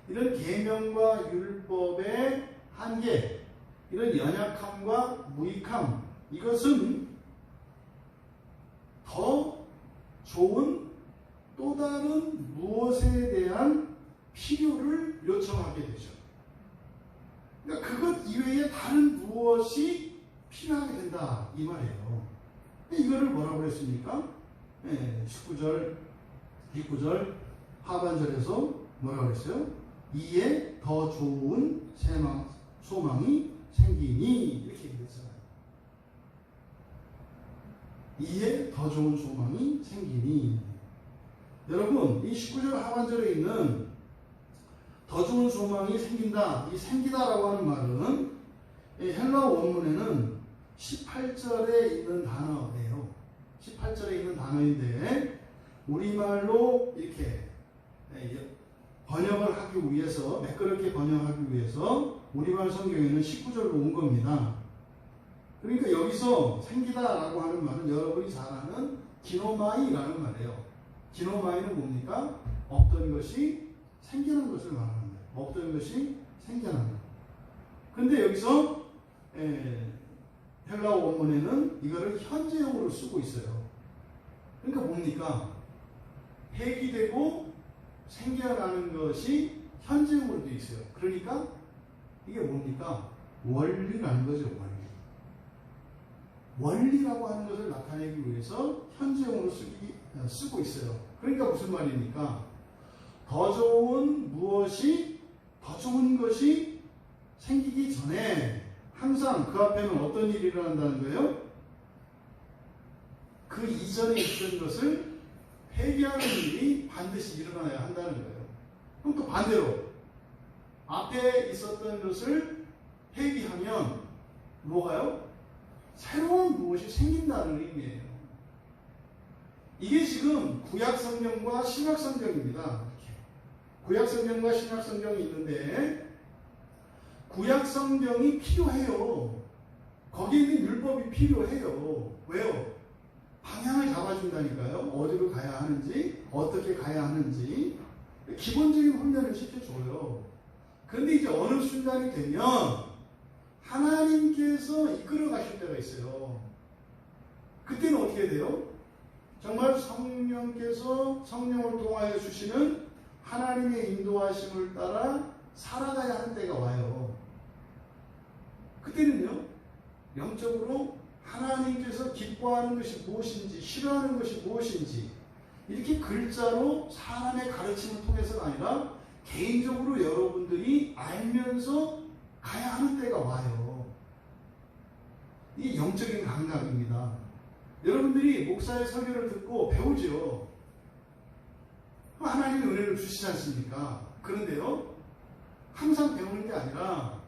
S1: 이런 계명과 율법의 한계, 이런 연약함과 무익함, 이것은 더 좋은 또 다른 무엇에 대한 필요를 요청하게 되죠. 그러니까 그것 이외에 다른 무엇이 필요하게 된다 이 말이에요. 이거를 뭐라고 했습니까? 19절, 19절 하반절에서 뭐라고 했어요? 이에 더 좋은 소망이 생기니 이렇게 얘기했잖아요. 이에 더 좋은 소망이 생기니. 여러분, 이 19절 하반절에 있는 더 좋은 소망이 생긴다, 이 생기다라고 하는 말은 헬라어 원문에는 18절에 있는 단어예요. 18절에 있는 단어인데 우리말로 이렇게 번역을 하기 위해서, 매끄럽게 번역하기 위해서 우리말 성경에는 19절로 온 겁니다. 그러니까 여기서 생기다라고 하는 말은 여러분이 잘 아는 기노마이라는 말이에요. 기노마이는 뭡니까? 없던 것이 생기는 것을 말하는 거예요. 없던 것이 생겨나는 거예요. 근데 여기서 헬라어 원문에는 이거를 현재형으로 쓰고 있어요. 그러니까 뭡니까? 폐기되고 생겨나는 것이 현재형으로 되어 있어요. 그러니까 이게 뭡니까? 원리라는 거죠. 원리라고 하는 것을 나타내기 위해서 현재형으로 쓰고 있어요. 그러니까 무슨 말입니까? 더 좋은 무엇이, 더 좋은 것이 생기기 전에 항상 그 앞에는 어떤 일이 일어난다는 거예요? 그 이전에 있던 것을 폐기하는 일이 반드시 일어나야 한다는 거예요. 그럼 또 반대로 앞에 있었던 것을 폐기하면 뭐가요? 새로운 무엇이 생긴다는 의미예요. 이게 지금 구약 성경과 신약 성경입니다. 구약성경과 신약성경이 있는데 구약성경이 필요해요. 거기에 있는 율법이 필요해요. 왜요? 방향을 잡아준다니까요. 어디로 가야 하는지, 어떻게 가야 하는지 기본적인 훈련을 시켜줘요. 그런데 이제 어느 순간이 되면 하나님께서 이끌어 가실 때가 있어요. 그때는 어떻게 돼요? 정말 성령께서 성령을 통하여 주시는 하나님의 인도하심을 따라 살아가야 하는 때가 와요. 그때는요, 영적으로 하나님께서 기뻐하는 것이 무엇인지, 싫어하는 것이 무엇인지, 이렇게 글자로 사람의 가르침을 통해서가 아니라 개인적으로 여러분들이 알면서 가야 하는 때가 와요. 이게 영적인 감각입니다. 여러분들이 목사의 설교를 듣고 배우죠. 하나님의 은혜를 주시지 않습니까? 그런데요, 항상 배우는 게 아니라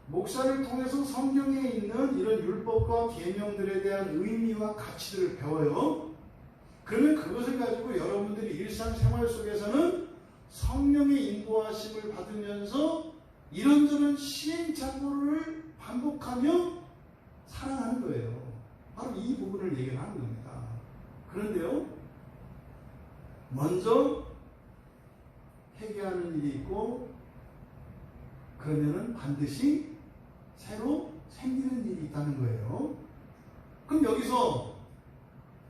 S1: 목사를 통해서 성경에 있는 이런 율법과 계명들에 대한 의미와 가치들을 배워요. 그러면 그것을 가지고 여러분들이 일상생활 속에서는 성령의 인도하심을 받으면서 이런저런 시행착오를 반복하며 살아가는 거예요. 바로 이 부분을 얘기를 하는 겁니다. 그런데요, 먼저 회개하는 일이 있고 그러면은 반드시 새로 생기는 일이 있다는 거예요. 그럼 여기서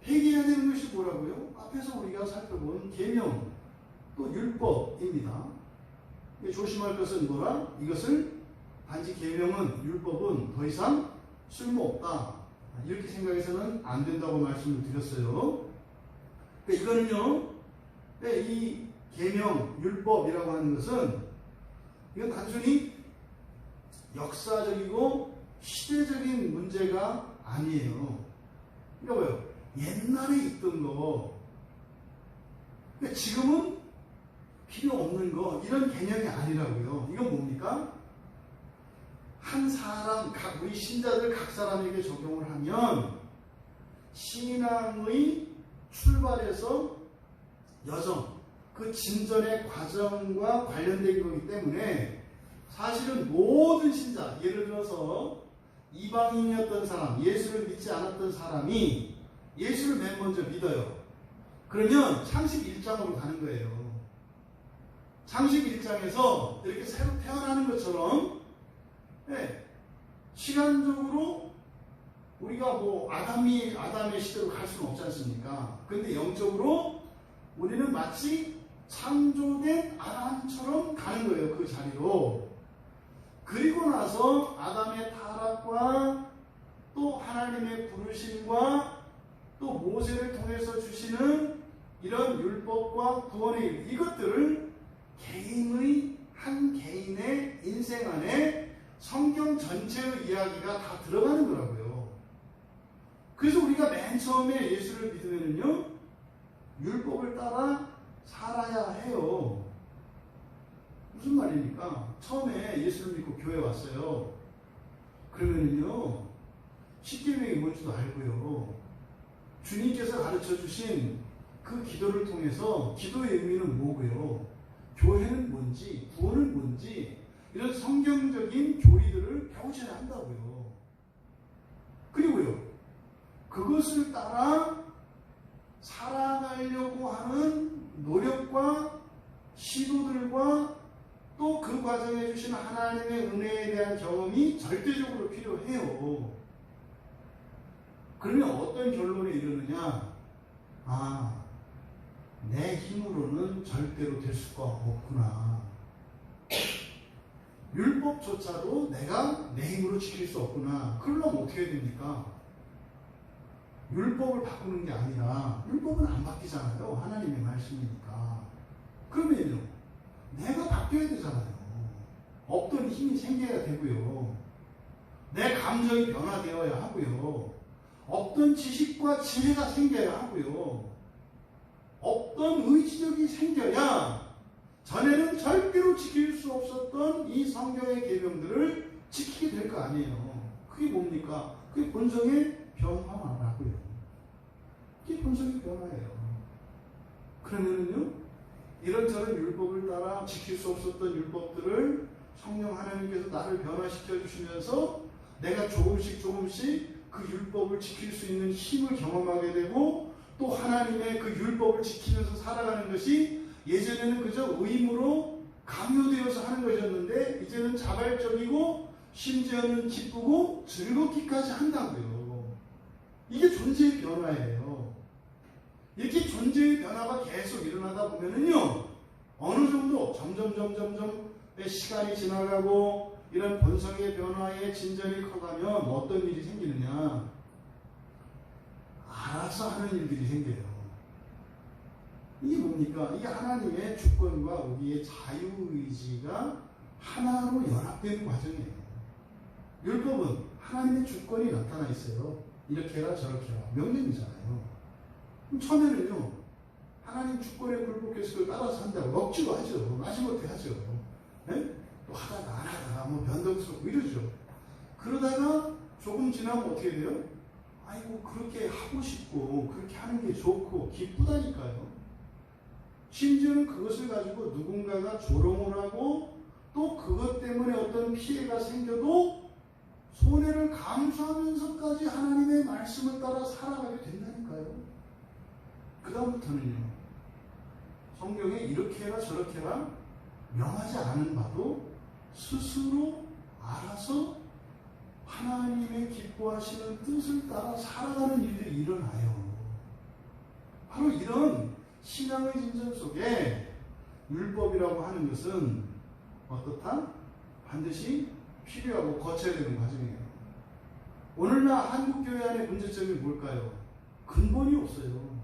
S1: 회개해야 되는 것이 뭐라고요? 앞에서 우리가 살펴본 계명 또 율법입니다. 조심할 것은 뭐라? 이것을 단지 계명은, 율법은 더 이상 쓸모없다, 이렇게 생각해서는 안 된다고 말씀을 드렸어요. 그러니까 이거는요, 이 계명, 율법이라고 하는 것은 이건 단순히 역사적이고 시대적인 문제가 아니에요. 그러니까 뭐예요? 옛날에 있던 거, 그러니까 지금은 필요 없는 거, 이런 개념이 아니라고요. 이건 뭡니까? 한 사람, 우리 신자들 각 사람에게 적용을 하면 신앙의 출발에서 여정, 그 진전의 과정과 관련된 거기 때문에 사실은 모든 신자, 예를 들어서 이방인이었던 사람, 예수를 믿지 않았던 사람이 예수를 맨 먼저 믿어요. 그러면 창세기 1장으로 가는 거예요. 창세기 1장에서 이렇게 새로 태어나는 것처럼, 시간적으로 우리가 아담의 시대로 갈 수는 없지 않습니까? 그런데 영적으로 우리는 마치 창조된 아담처럼 가는 거예요. 그 자리로. 그리고 나서 아담의 타락과 또 하나님의 부르심과 또 모세를 통해서 주시는 이런 율법과 구원의 일, 이것들을 한 개인의 인생 안에 성경 전체의 이야기가 다 들어가는 거라고요. 그래서 우리가 맨 처음에 예수를 믿으면요, 율법을 따라 살아야 해요. 무슨 말입니까? 처음에 예수를 믿고 교회 왔어요. 그러면은요, 십계명이 뭔지도 알고요, 주님께서 가르쳐 주신 그 기도를 통해서 기도의 의미는 뭐고요, 교회는 뭔지, 구원은 뭔지, 이런 성경적인 교리들을 배우셔야 한다고요. 그리고요, 그것을 따라 살아가려고 하는 노력과 시도들과 또 그 과정에 주신 하나님의 은혜에 대한 경험이 절대적으로 필요해요. 그러면 어떤 결론에 이르느냐? 내 힘으로는 절대로 될 수가 없구나. 율법조차도 내가 내 힘으로 지킬 수 없구나. 그러려면 어떻게 해야 됩니까? 율법을 바꾸는 게 아니라, 율법은 안 바뀌잖아요. 하나님의 말씀이니까. 그러면요, 내가 바뀌어야 되잖아요. 없던 힘이 생겨야 되고요. 내 감정이 변화되어야 하고요. 없던 지식과 지혜가 생겨야 하고요. 없던 의지력이 생겨야 전에는 절대로 지킬 수 없었던 이 성경의 계명들을 지키게 될 거 아니에요. 그게 뭡니까? 그게 본성의 변화라고요. 이게 본성의 변화예요. 그러면은요, 이런저런 율법을 따라 지킬 수 없었던 율법들을 성령 하나님께서 나를 변화시켜 주시면서 내가 조금씩 그 율법을 지킬 수 있는 힘을 경험하게 되고, 또 하나님의 그 율법을 지키면서 살아가는 것이 예전에는 그저 의무로 강요되어서 하는 것이었는데 이제는 자발적이고 심지어는 기쁘고 즐겁기까지 한다고요. 이게 존재의 변화예요. 이렇게 존재의 변화가 계속 일어나다 보면은요, 어느 정도 점점 시간이 지나가고 이런 본성의 변화의 진전이 커가면 어떤 일이 생기느냐, 알아서 하는 일들이 생겨요. 이게 뭡니까? 이게 하나님의 주권과 우리의 자유의지가 하나로 연합되는 과정이에요. 율법은 하나님의 주권이 나타나 있어요. 이렇게 해라 저렇게 해라, 명령이잖아요. 그럼 처음에는요, 하나님 주권에 굴복해서 그걸 따라서 한다고 억지로 하죠. 마지못해 하죠. 네? 또 하다가 안 하다가 변덕스럽고 이러죠. 그러다가 조금 지나면 어떻게 돼요? 아이고, 그렇게 하고 싶고 그렇게 하는 게 좋고 기쁘다니까요. 심지어는 그것을 가지고 누군가가 조롱을 하고 또 그것 때문에 어떤 피해가 생겨도 손해를 감수하면서까지 하나님의 말씀을 따라 살아가게 된다니까요. 그 다음부터는요, 성경에 이렇게 해라 저렇게 해라 명하지 않은 바도 스스로 알아서 하나님의 기뻐하시는 뜻을 따라 살아가는 일들이 일어나요. 바로 이런 신앙의 진전 속에 율법이라고 하는 것은 어떻다? 반드시 필요하고 거쳐야 되는 과정이에요. 오늘날 한국교회 안의 문제점이 뭘까요? 근본이 없어요.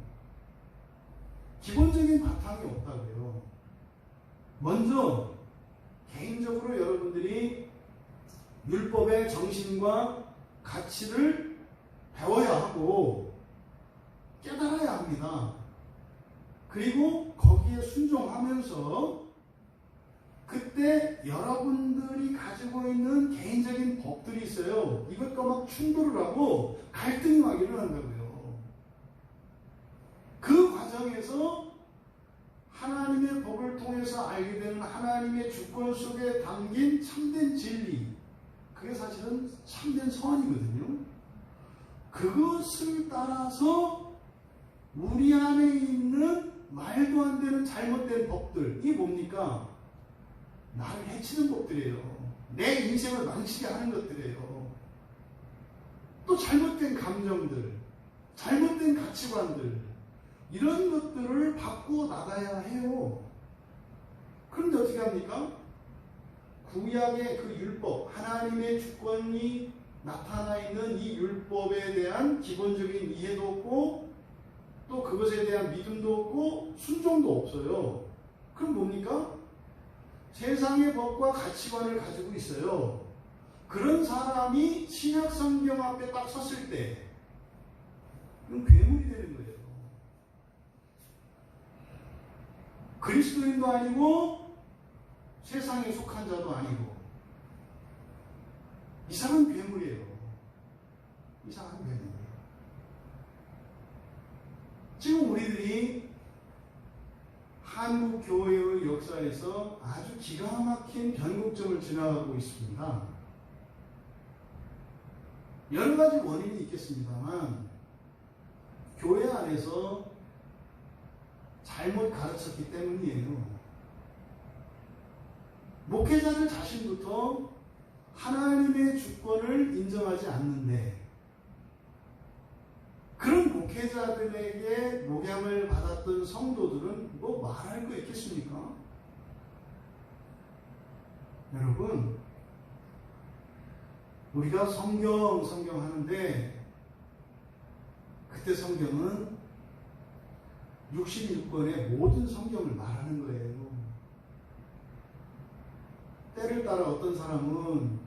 S1: 기본적인 바탕이 없다고요. 먼저 개인적으로 여러분들이 율법의 정신과 가치를 배워야 하고 깨달아야 합니다. 그리고 거기에 순종하면서 그때 여러분들이 가지고 있는 개인적인 법들이 있어요. 이것과 막 충돌을 하고 갈등이 막 일어난다고요. 그 과정에서 하나님의 법을 통해서 알게 되는 하나님의 주권 속에 담긴 참된 진리, 그게 사실은 참된 선이거든요. 그것을 따라서 우리 안에 있는 말도 안 되는 잘못된 법들, 이게 뭡니까? 나를 해치는 법들이에요. 내 인생을 망치게 하는 것들이에요. 또 잘못된 감정들, 잘못된 가치관들, 이런 것들을 바꾸어 나가야 해요. 그런데 어떻게 합니까? 구약의 그 율법, 하나님의 주권이 나타나 있는 이 율법에 대한 기본적인 이해도 없고 또 그것에 대한 믿음도 없고 순종도 없어요. 그럼 뭡니까? 세상의 법과 가치관을 가지고 있어요. 그런 사람이 신약 성경 앞에 딱 섰을 때 그럼 괴물이 되는 거예요. 그리스도인도 아니고 세상에 속한 자도 아니고 이상한 괴물이에요. 이상한 괴물. 지금 우리들이 한국 교회의 역사에서 아주 기가 막힌 변곡점을 지나가고 있습니다. 여러 가지 원인이 있겠습니다만 교회 안에서 잘못 가르쳤기 때문이에요. 목회자들 자신부터 하나님의 주권을 인정하지 않는데 그런 목회자들에게 목양을 받았던 성도들은 뭐 말할 거 있겠습니까? 여러분, 우리가 성경 하는데 그때 성경은 66권의 모든 성경을 말하는 거예요. 때를 따라 어떤 사람은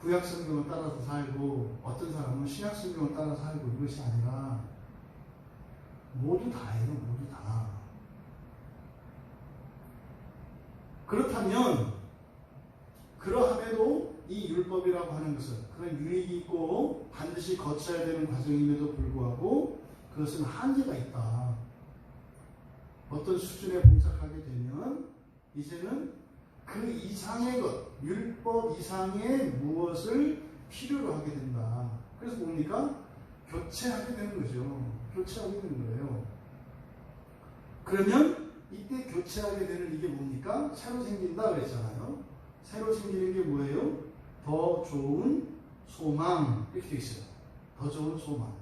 S1: 구약 성경을 따라서 살고 어떤 사람은 신약 성경을 따라 살고 이것이 아니라 모두 다예요. 모두 다. 그렇다면 그러함에도 이 율법이라고 하는 것은 그런 유익이 있고 반드시 거쳐야 되는 과정임에도 불구하고 그것은 한계가 있다. 어떤 수준에 봉착하게 되면 이제는 그 이상의 것, 율법 이상의 무엇을 필요로 하게 된다. 그래서 뭡니까? 교체하게 되는 거죠. 교체하게 되는 거예요. 그러면 이때 교체하게 되는 이게 뭡니까? 새로 생긴다 그랬잖아요. 새로 생기는 게 뭐예요? 더 좋은 소망 이렇게 돼 있어요. 더 좋은 소망.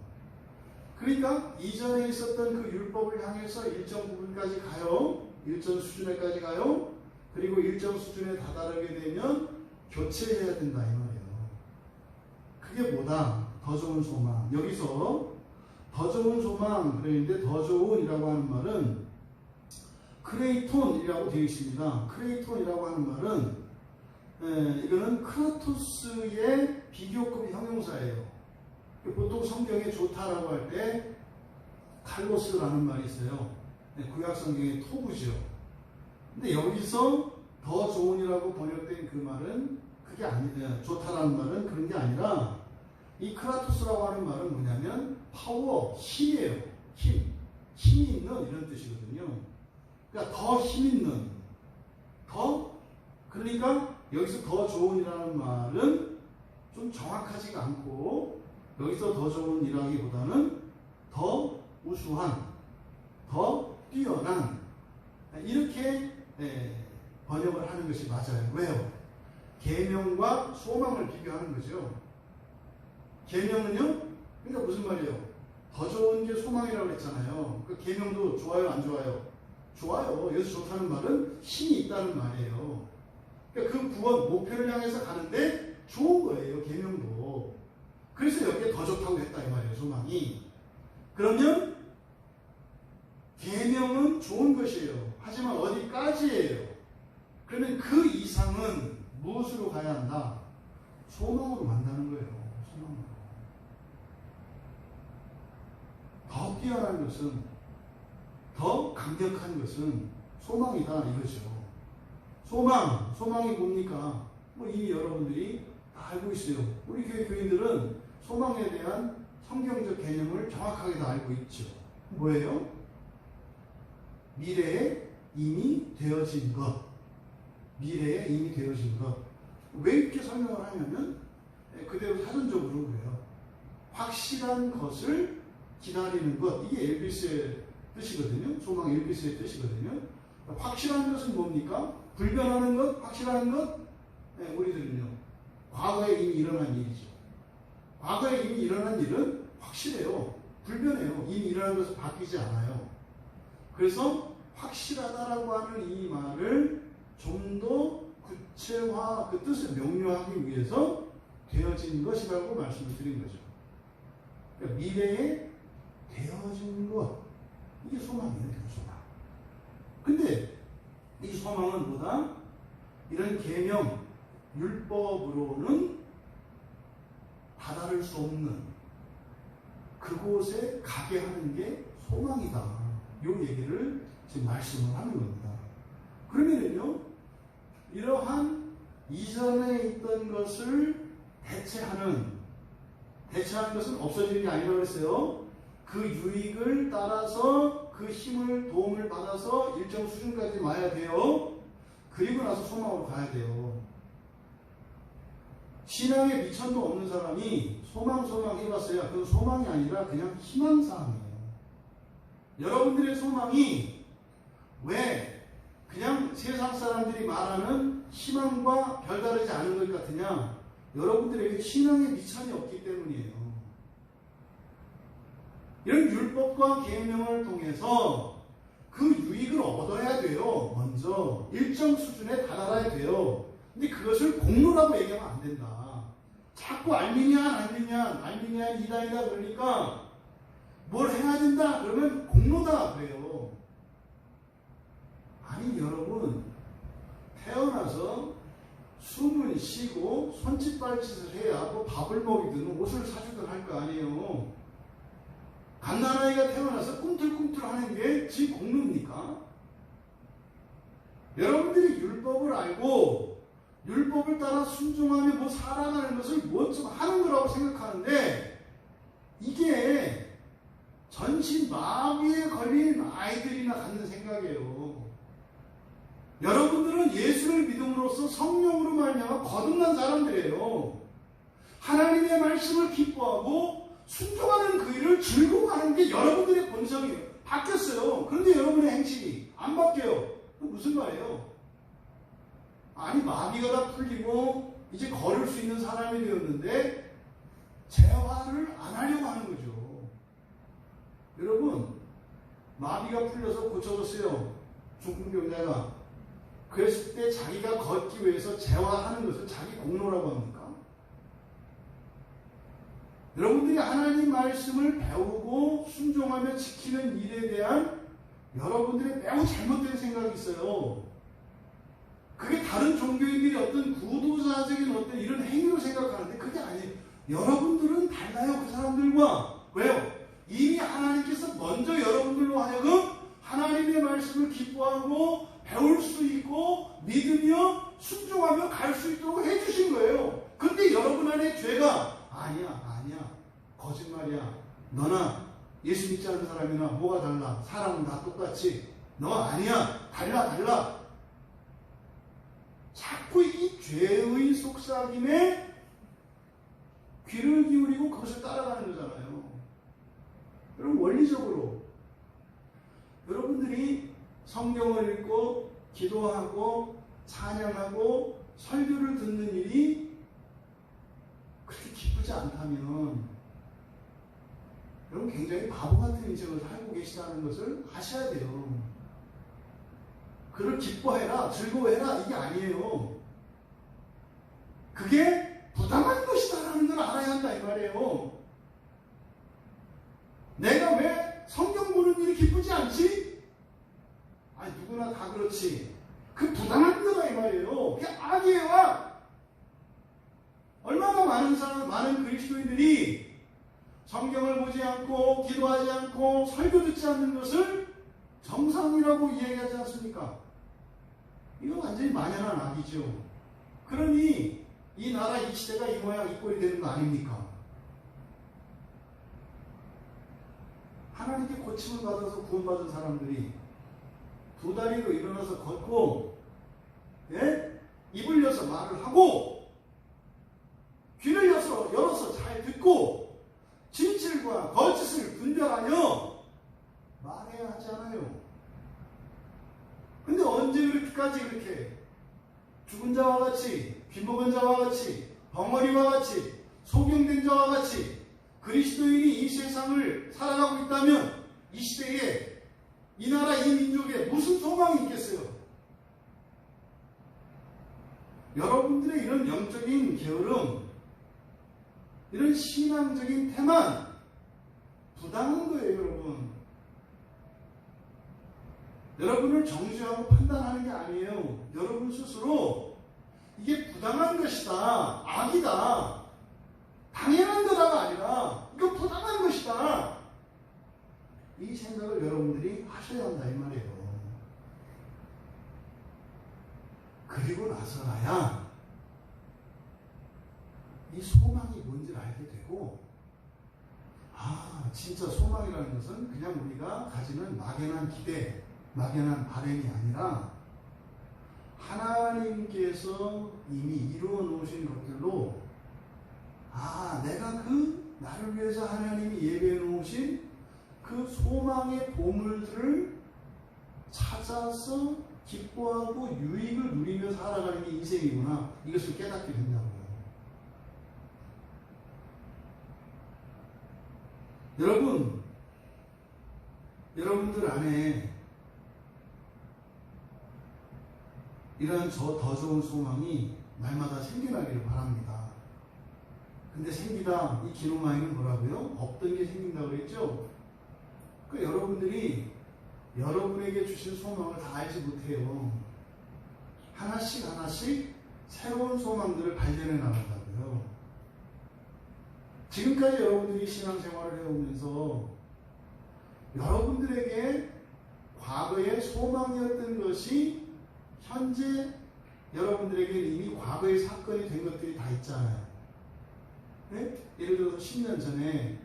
S1: 그러니까 이전에 있었던 그 율법을 향해서 일정 부분까지 가요. 일정 수준에까지 가요. 그리고 일정 수준에 다다르게 되면 교체해야 된다 이 말이에요. 그게 뭐다? 더 좋은 소망. 여기서 더 좋은 소망 그랬는데 더 좋은이라고 하는 말은 크레이톤이라고 되어 있습니다. 크레이톤이라고 하는 말은 이거는 크라토스의 비교급 형용사예요. 보통 성경에 좋다라고 할 때 칼로스라는 말이 있어요. 구약 성경의 토부죠. 근데 여기서 더 좋은이라고 번역된 그 말은 그게 아니에요. 좋다라는 말은 그런 게 아니라 이 크라토스라고 하는 말은 뭐냐면 파워, 힘이에요. 힘이 있는 이런 뜻이거든요. 그러니까 더 힘 있는, 그러니까 여기서 더 좋은이라는 말은 좀 정확하지가 않고 여기서 더 좋은이라기보다는 더 우수한, 더 뛰어난 이렇게 번역을 하는 것이 맞아요. 왜요? 계명과 소망을 비교하는 거죠. 계명은요? 그러니까 무슨 말이에요? 더 좋은 게 소망이라고 했잖아요. 그 계명도 좋아요, 안 좋아요? 좋아요. 여기서 좋다는 말은 힘이 있다는 말이에요. 그러니까 그 구원, 목표를 향해서 가는데 좋은 거예요, 계명도. 그래서 여기에 더 좋다고 했다 이 말이에요, 소망이. 그러면 계명은 좋은 것이에요. 하지만 어디까지예요? 그러면 그 이상은 무엇으로 가야 한다? 소망으로 만다는 거예요. 소망으로. 더 뛰어난 것은, 더 강력한 것은 소망이다 이거죠. 소망이 뭡니까? 이미 여러분들이 다 알고 있어요. 우리 교회 교인들은 소망에 대한 성경적 개념을 정확하게 다 알고 있죠. 뭐예요? 미래에 이미 되어진 것. 미래에 이미 되어진 것. 왜 이렇게 설명을 하냐면 그대로 사전적으로 그래요. 확실한 것을 기다리는 것. 이게 엘비스의 뜻이거든요. 소망 엘비스의 뜻이거든요. 확실한 것은 뭡니까? 불변하는 것, 확실한 것. 우리들은요. 과거에 이미 일어난 일이죠. 과거에 이미 일어난 일은 확실해요. 불변해요. 이미 일어난 것은 바뀌지 않아요. 그래서 확실하다라고 하는 이 말을 좀 더 구체화, 그 뜻을 명료하기 위해서 되어진 것이라고 말씀을 드린 거죠. 그러니까 미래에 되어진 것. 이게 소망이에요, 소망. 근데 이 소망은 뭐다? 이런 계명, 율법으로는 다다를 수 없는 그곳에 가게 하는 게 소망이다. 요 얘기를 지금 말씀을 하는 겁니다. 그러면은요, 이러한 이전에 있던 것을 대체하는 것은 없어지는 게 아니라고 그랬어요. 그 유익을 따라서 그 힘을, 도움을 받아서 일정 수준까지 와야 돼요. 그리고 나서 소망으로 가야 돼요. 신앙에 미천도 없는 사람이 소망 해봤어요. 그건 소망이 아니라 그냥 희망사항이에요. 여러분들의 소망이 왜 그냥 세상 사람들이 말하는 희망과 별다르지 않은 것 같으냐? 여러분들에게 신앙의 미천이 없기 때문이에요. 이런 율법과 계명을 통해서 그 유익을 얻어야 돼요. 먼저 일정 수준에 다다라야 돼요. 근데 그것을 공로라고 얘기하면 안 된다. 자꾸 알미니안 이다이다 그러니까 뭘 해야 된다 그러면 공로다 그래요. 아니 여러분, 태어나서 숨을 쉬고 손짓발짓을 해야 뭐 밥을 먹이든 옷을 사주든 할 거 아니에요. 갓난아이가 태어나서 꿈틀꿈틀 하는 게 지 공로입니까? 여러분들이 율법을 알고 율법을 따라 순종하며 뭐 살아가는 것을 뭐 좀 하는 거라고 생각하는데 이게 전신 마비에 걸린 아이들이나 갖는 생각이에요. 여러분들은 예수를 믿음으로써 성령으로 말미암아 거듭난 사람들이에요. 하나님의 말씀을 기뻐하고 순종하는 그 일을 즐거워하는 게 여러분들의 본성이에요. 바뀌었어요. 그런데 여러분의 행실이 안 바뀌어요. 무슨 말이에요? 아니, 마비가 다 풀리고 이제 걸을 수 있는 사람이 되었는데 재활을 안 하려고 하는 거죠. 여러분, 마비가 풀려서 고쳐졌어요. 중풍병자가. 그랬을 때 자기가 걷기 위해서 재활하는 것을 자기 공로라고 합니까? 여러분들이 하나님 말씀을 배우고 순종하며 지키는 일에 대한 여러분들의 매우 잘못된 생각이 있어요. 그게 다른 종교인들이 어떤 구도자적인 어떤 이런 행위로 생각하는데 그게 아니에요. 여러분들은 달라요, 그 사람들과. 왜요? 이미 하나님께서 먼저 여러분들로 하여금 하나님의 말씀을 기뻐하고 배울 수 있고 믿으며 순종하며 갈 수 있도록 해주신 거예요. 근데 여러분 안에 죄가 아니야 거짓말이야, 너나 예수 믿지 않는 사람이나 뭐가 달라, 사람은 다 똑같이, 너 아니야, 달라 자꾸 이 죄의 속삭임에 귀를 기울이고 그것을 따라가는 거잖아요. 여러분, 원리적으로 여러분들이 성경을 읽고 기도하고 찬양하고 설교를 듣는 일이 그렇게 기쁘지 않다면 여러분 굉장히 바보 같은 인생을 살고 계시다는 것을 아셔야 돼요. 그를 기뻐해라, 즐거워해라, 이게 아니에요. 그게 부당한 것이다라는 걸 알아야 한다 이 말이에요. 내가 왜 성경 보는 일이 기쁘지 않지? 아니, 누구나 다 그렇지. 그 부당한 거다 이 말이에요. 그게 악이에요, 악. 얼마나 많은 그리스도인들이 성경을 보지 않고 기도하지 않고 설교 듣지 않는 것을 정상이라고 이야기하지 않습니까? 이건 완전히 만연한 악이죠. 그러니 이 나라 이 시대가 이 모양 이 꼴이 되는 거 아닙니까? 하나님께 고침을 받아서 구원받은 사람들이 두 다리로 일어나서 걷고, 예? 입을 열어서 말을 하고, 귀를 열어서 잘 듣고, 진실과 거짓을 분별하여 말해야 하잖아요. 근데 언제 그렇게까지 그렇게 죽은 자와 같이, 귀먹은 자와 같이, 벙어리와 같이, 소경된 자와 같이 그리스도인이 이 세상을 살아가고 있다면 이 시대에 이 나라 이 민족에 무슨 소망이 있겠어요? 여러분들의 이런 영적인 게으름, 이런 신앙적인 태만 부당한 거예요, 여러분. 여러분을 정죄하고 판단하는 게 아니에요. 여러분 스스로 이게 부당한 것이다, 악이다, 당연한 거다가 아니라 이거 부당한 것이다, 이 생각을 여러분들이 하셔야 한다 이 말이에요. 그리고 나서야 이 소망이 뭔지를 알게 되고, 진짜 소망이라는 것은 그냥 우리가 가지는 막연한 기대, 막연한 바람이 아니라 하나님께서 이미 이루어 놓으신 것들로, 내가 그 나를 위해서 하나님이 예배해 놓으신 그 소망의 보물들을 찾아서 기뻐하고 유익을 누리며 살아가는 게 인생이구나, 이것을 깨닫게 된다고요. 여러분들 안에 이러한 더 좋은 소망이 날마다 생겨나기를 바랍니다. 근데 생기다, 이 기노마이는 뭐라고요? 없던 게 생긴다고 그랬죠? 그러니까 여러분들이 여러분에게 주신 소망을 다 알지 못해요. 하나씩 새로운 소망들을 발견해 나간다고요. 지금까지 여러분들이 신앙생활을 해오면서 여러분들에게 과거의 소망이었던 것이 현재 여러분들에게 이미 과거의 사건이 된 것들이 다 있잖아요. 네? 예를 들어서 10년 전에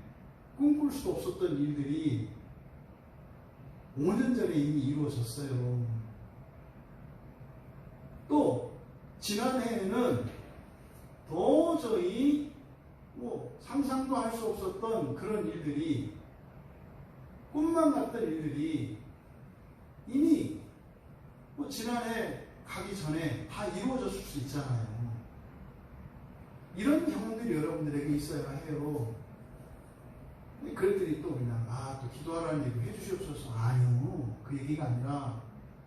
S1: 꿈꿀 수도 없었던 일들이 5년 전에 이미 이루어졌어요. 또 지난해에는 도저히 상상도 할 수 없었던 그런 일들이, 꿈만 같던 일들이 이미 지난해 가기 전에 다 이루어졌을 수 있잖아요. 이런 경험들이 여러분들에게 있어야 해요. 그랬더니 또 그냥 또 기도하라는 얘기 해주시옵소서. 아니요, 그 얘기가 아니라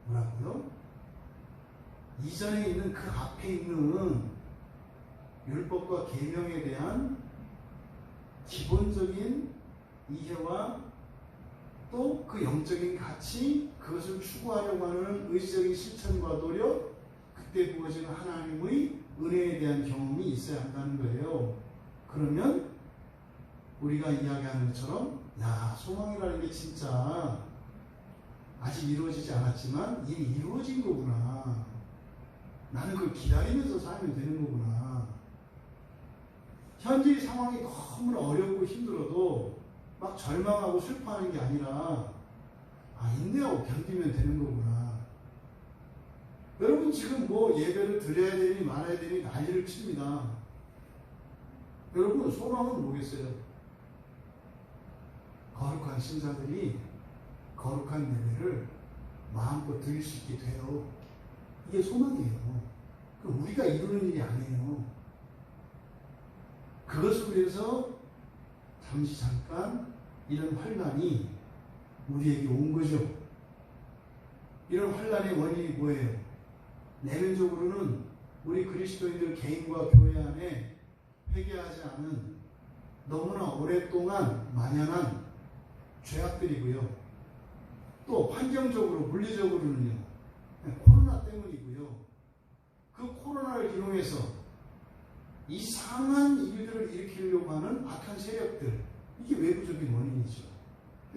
S1: 뭐라고요? 이전에 있는 그 앞에 있는 율법과 계명에 대한 기본적인 이해와 또 그 영적인 가치, 그것을 추구하려고 하는 의지적인 실천과 노력, 그때 부어지는 하나님의 은혜에 대한 경험이 있어야 한다는 거예요. 그러면 우리가 이야기하는 것처럼 소망이라는 게 진짜 아직 이루어지지 않았지만 이미 이루어진 거구나. 나는 그걸 기다리면서 살면 되는 거구나. 현재 상황이 너무나 어렵고 힘들어도 막 절망하고 슬퍼하는 게 아니라 인내하고 견디면 되는 거구나. 여러분 지금 예배를 드려야 되니 말아야 되니 난리를 칩니다. 여러분 소망은 뭐겠어요? 거룩한 신자들이 거룩한 예배를 마음껏 드릴 수 있게 돼요. 이게 소망이에요. 우리가 이루는 일이 아니에요. 그것을 위해서 잠깐 이런 환난이 우리에게 온 거죠. 이런 환난의 원인이 뭐예요? 내면적으로는 우리 그리스도인들 개인과 교회 안에 회개하지 않은 너무나 오랫동안 만연한 죄악들이고요. 또 환경적으로, 물리적으로는요, 코로나 때문이고요. 그 코로나를 이용해서 이상한 일들을 일으키려고 하는 악한 세력들, 이게 외부적인 원인이죠.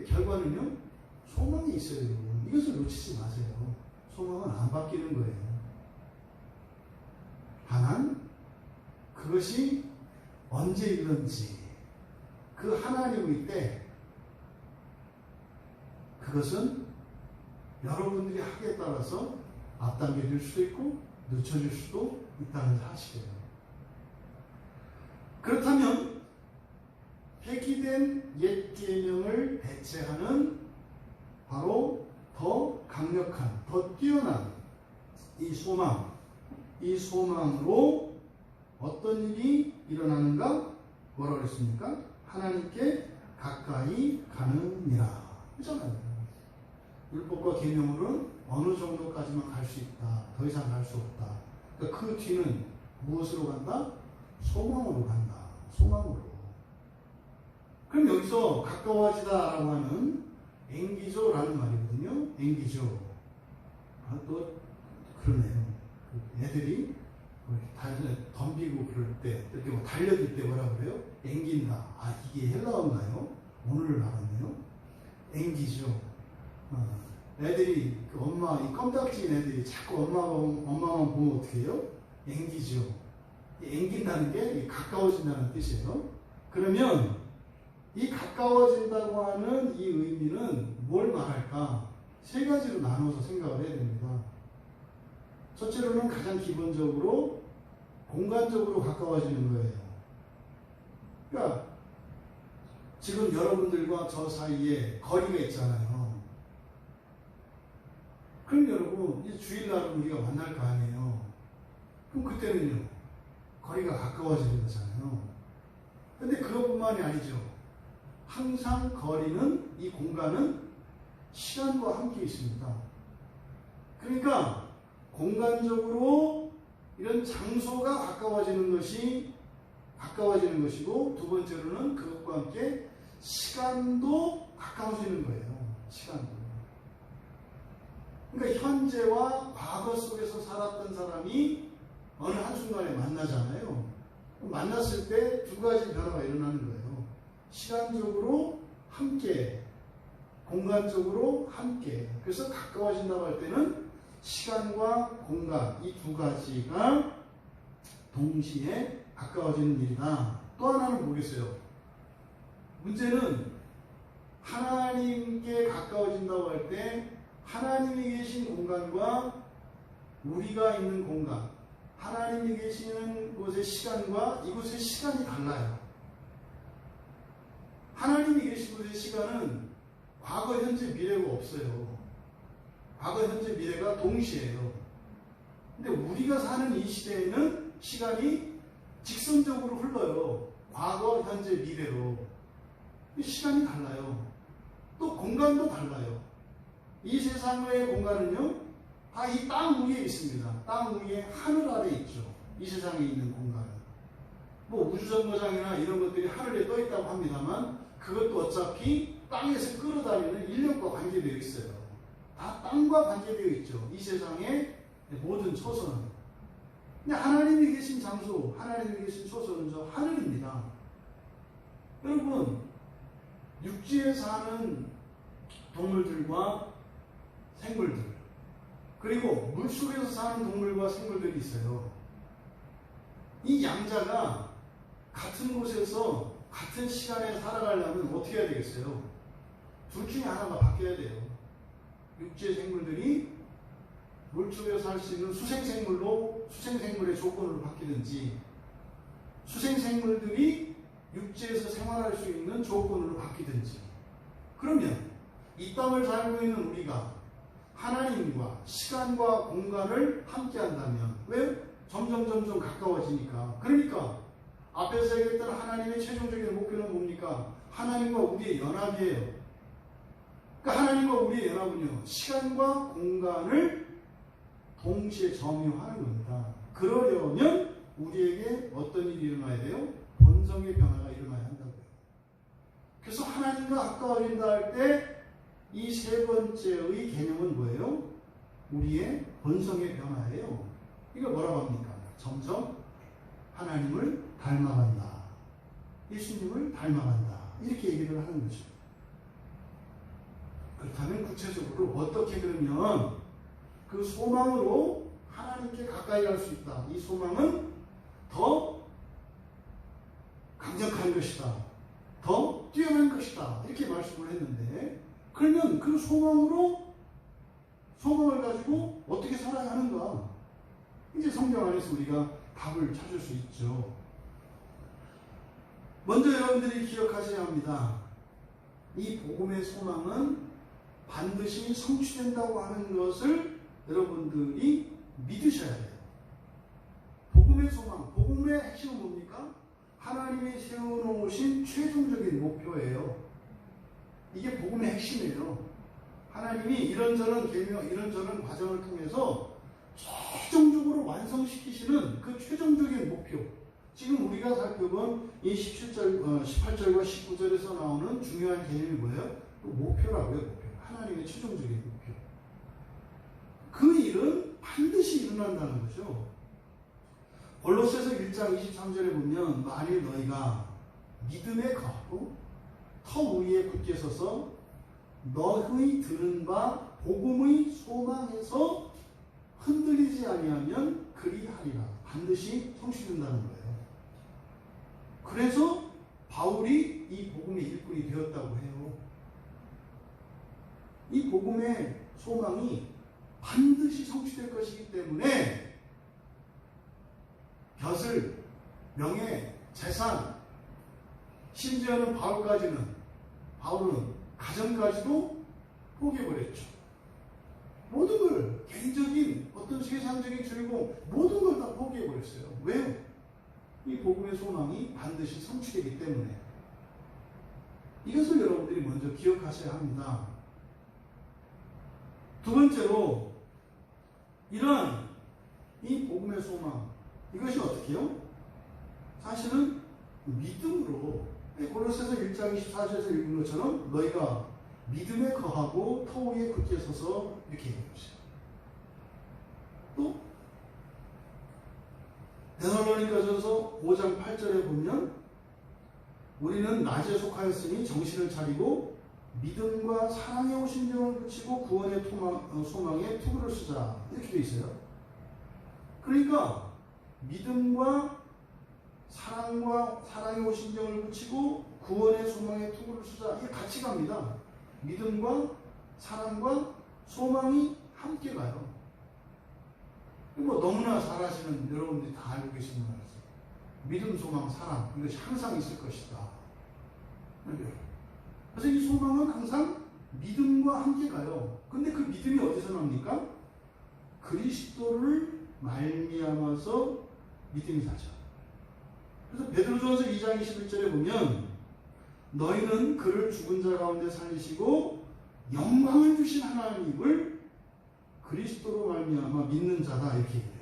S1: 결과는요, 소망이 있어요, 여러분. 이것을 놓치지 마세요. 소망은 안 바뀌는 거예요. 다만 그것이 언제 이른지, 그 하나님의 때, 그것은 여러분들이 하기에 따라서 앞당겨질 수도 있고 늦춰질 수도 있다는 사실이에요. 그렇다면 폐기된 옛 계명을 대체하는 바로 더 강력한, 더 뛰어난 이 소망으로 어떤 일이 일어나는가? 뭐라고 그랬습니까? 하나님께 가까이 가느니라. 그렇잖아요. 율법과 계명으로는 어느 정도까지만 갈 수 있다. 더 이상 갈 수 없다. 그러니까 그 뒤는 무엇으로 간다? 소망으로 간다. 소망으로. 그럼 여기서 가까워지다라고 하는 앵기조라는 말이거든요. 앵기조. 또 그러네요. 애들이 덤비고 그럴 때, 이렇게 달려들 때 뭐라 그래요? 앵긴다. 이게 헬라어인가요? 오늘 알았네요. 앵기죠. 애들이 이 껌딱지인 애들이 자꾸 엄마만 보면 어떻게 해요? 앵기죠. 앵긴다는 게 가까워진다는 뜻이에요. 그러면 이 가까워진다고 하는 이 의미는 뭘 말할까? 세 가지로 나눠서 생각을 해야 됩니다. 첫째로는 가장 기본적으로 공간적으로 가까워지는 거예요. 그러니까 지금 여러분들과 저 사이에 거리가 있잖아요. 그럼 여러분 이제 주일날은 우리가 만날 거 아니에요. 그럼 그때는요, 거리가 가까워지는 거잖아요. 근데 그것뿐만이 아니죠. 항상 거리는, 이 공간은 시간과 함께 있습니다. 그러니까 공간적으로 이런 장소가 가까워지는 것이고, 두 번째로는 그것과 함께 시간도 가까워지는 거예요. 시간도. 그러니까 현재와 과거 속에서 살았던 사람이 어느 한순간에 만나잖아요. 만났을 때 두 가지 변화가 일어나는 거예요. 시간적으로 함께, 공간적으로 함께. 그래서 가까워진다고 할 때는 시간과 공간, 이 두 가지가 동시에 가까워지는 일이다. 또 하나는 뭐겠어요? 문제는 하나님께 가까워진다고 할 때 하나님이 계신 공간과 우리가 있는 공간, 하나님이 계시는 곳의 시간과 이곳의 시간이 달라요. 하나님이 계신 곳의 시간은 과거, 현재, 미래가 없어요. 과거, 현재, 미래가 동시에요. 근데 우리가 사는 이 시대에는 시간이 직선적으로 흘러요. 과거, 현재, 미래로. 시간이 달라요. 또 공간도 달라요. 이 세상의 공간은요, 다 이 땅 위에 있습니다. 땅 위에 하늘 아래 있죠. 이 세상에 있는 공간은. 뭐 우주정거장이나 이런 것들이 하늘에 떠 있다고 합니다만 그것도 어차피 땅에서 끌어다니는 인력과 관계되어 있어요. 다 땅과 관계되어 있죠. 이 세상의 모든 초소는. 근데 하나님이 계신 장소, 하나님이 계신 초소는 저 하늘입니다. 여러분, 육지에 사는 동물들과 생물들, 그리고 물속에서 사는 동물과 생물들이 있어요. 이 양자가 같은 곳에서 같은 시간에 살아가려면 어떻게 해야 되겠어요? 둘 중에 하나가 바뀌어야 돼요. 육지의 생물들이 물속에서 살 수 있는 수생생물로 수생생물의 조건으로 바뀌든지, 수생생물들이 육지에서 생활할 수 있는 조건으로 바뀌든지. 그러면 이 땅을 살고 있는 우리가 하나님과 시간과 공간을 함께 한다면, 왜? 점점 가까워지니까. 그러니까 앞에서 얘기했던 하나님의 최종적인 목표는 뭡니까? 하나님과 우리의 연합이에요. 그러니까 하나님과 우리의 연합은요, 시간과 공간을 동시에 점유하는 겁니다. 그러려면 우리에게 어떤 일이 일어나야 돼요? 본성의 변화가 일어나야 한다고요. 그래서 하나님과 가까워진다 할 때 이 세 번째의 개념은 뭐예요? 우리의 본성의 변화예요. 이걸 뭐라고 합니까? 점점 하나님을 닮아간다. 예수님을 닮아간다. 이렇게 얘기를 하는 거죠. 그렇다면 구체적으로 어떻게 그러면 그 소망으로 하나님께 가까이 갈 수 있다. 이 소망은 더 강력한 것이다. 더 뛰어난 것이다. 이렇게 말씀을 했는데, 그러면 그 소망을 가지고 어떻게 살아야 하는가? 이제 성경 안에서 우리가 답을 찾을 수 있죠. 먼저 여러분들이 기억하셔야 합니다. 이 복음의 소망은 반드시 성취된다고 하는 것을 여러분들이 믿으셔야 돼요. 복음의 소망, 복음의 핵심은 뭡니까? 하나님이 세워놓으신 최종적인 목표예요. 이게 복음의 핵심이에요. 하나님이 이런저런 계명, 이런저런 과정을 통해서 최종적으로 완성시키시는 그 최종적인 목표. 지금 우리가 살펴본 이 18절과 19절에서 나오는 중요한 개념이 뭐예요? 그 목표라고요, 목표. 하나님의 최종적인 목표. 그 일은 반드시 일어난다는 거죠. 골로새서 1장 23절에 보면, 만일 너희가 믿음에 거하고 터 위에 굳게 서서 너희 들은 바 복음의 소망에서 흔들리지 아니하면 그리하리라. 반드시 성취된다는 거예요. 그래서 바울이 이 복음의 일꾼이 되었다고 해요. 이 복음의 소망이 반드시 성취될 것이기 때문에 벼슬, 명예, 재산, 심지어는 바울은 가정까지도 포기해버렸죠. 모든 걸, 개인적인 어떤 세상적인 즐거움, 모든 걸 다 포기해버렸어요. 왜요? 이 복음의 소망이 반드시 성취되기 때문에. 이것을 여러분들이 먼저 기억하셔야 합니다. 두 번째로, 이러한 이 복음의 소망, 이것이 어떻게 해요? 사실은 믿음으로, 골로새서 1장 24절에서 읽은 것처럼 너희가 믿음에 거하고 터 위에 굳게 서서 이렇게 얘기해보세요. 또 데살로니가전서 5장 8절에 보면 우리는 낮에 속하였으니 정신을 차리고 믿음과 사랑에 오신경을 붙이고 구원의 소망에 투구를 쓰자. 이렇게 되어 있어요. 그러니까 믿음과 사랑에 오신경을 붙이고 구원의 소망에 투구를 쓰자. 이게 같이 갑니다. 믿음과 사랑과 소망이 함께 가요. 뭐 너무나 잘 아시는 여러분들이 다 알고 계시는 거라서 믿음, 소망, 사랑 이것이 항상 있을 것이다. 그래서 이 소망은 항상 믿음과 함께 가요. 근데 그 믿음이 어디서 납니까? 그리스도를 말미암아서 믿음이 나죠. 그래서 베드로전서 2장 21절에 보면 너희는 그를 죽은 자 가운데 살리시고 영광을 주신 하나님을 그리스도로 말미암아 믿는 자다 이렇게 얘기해요.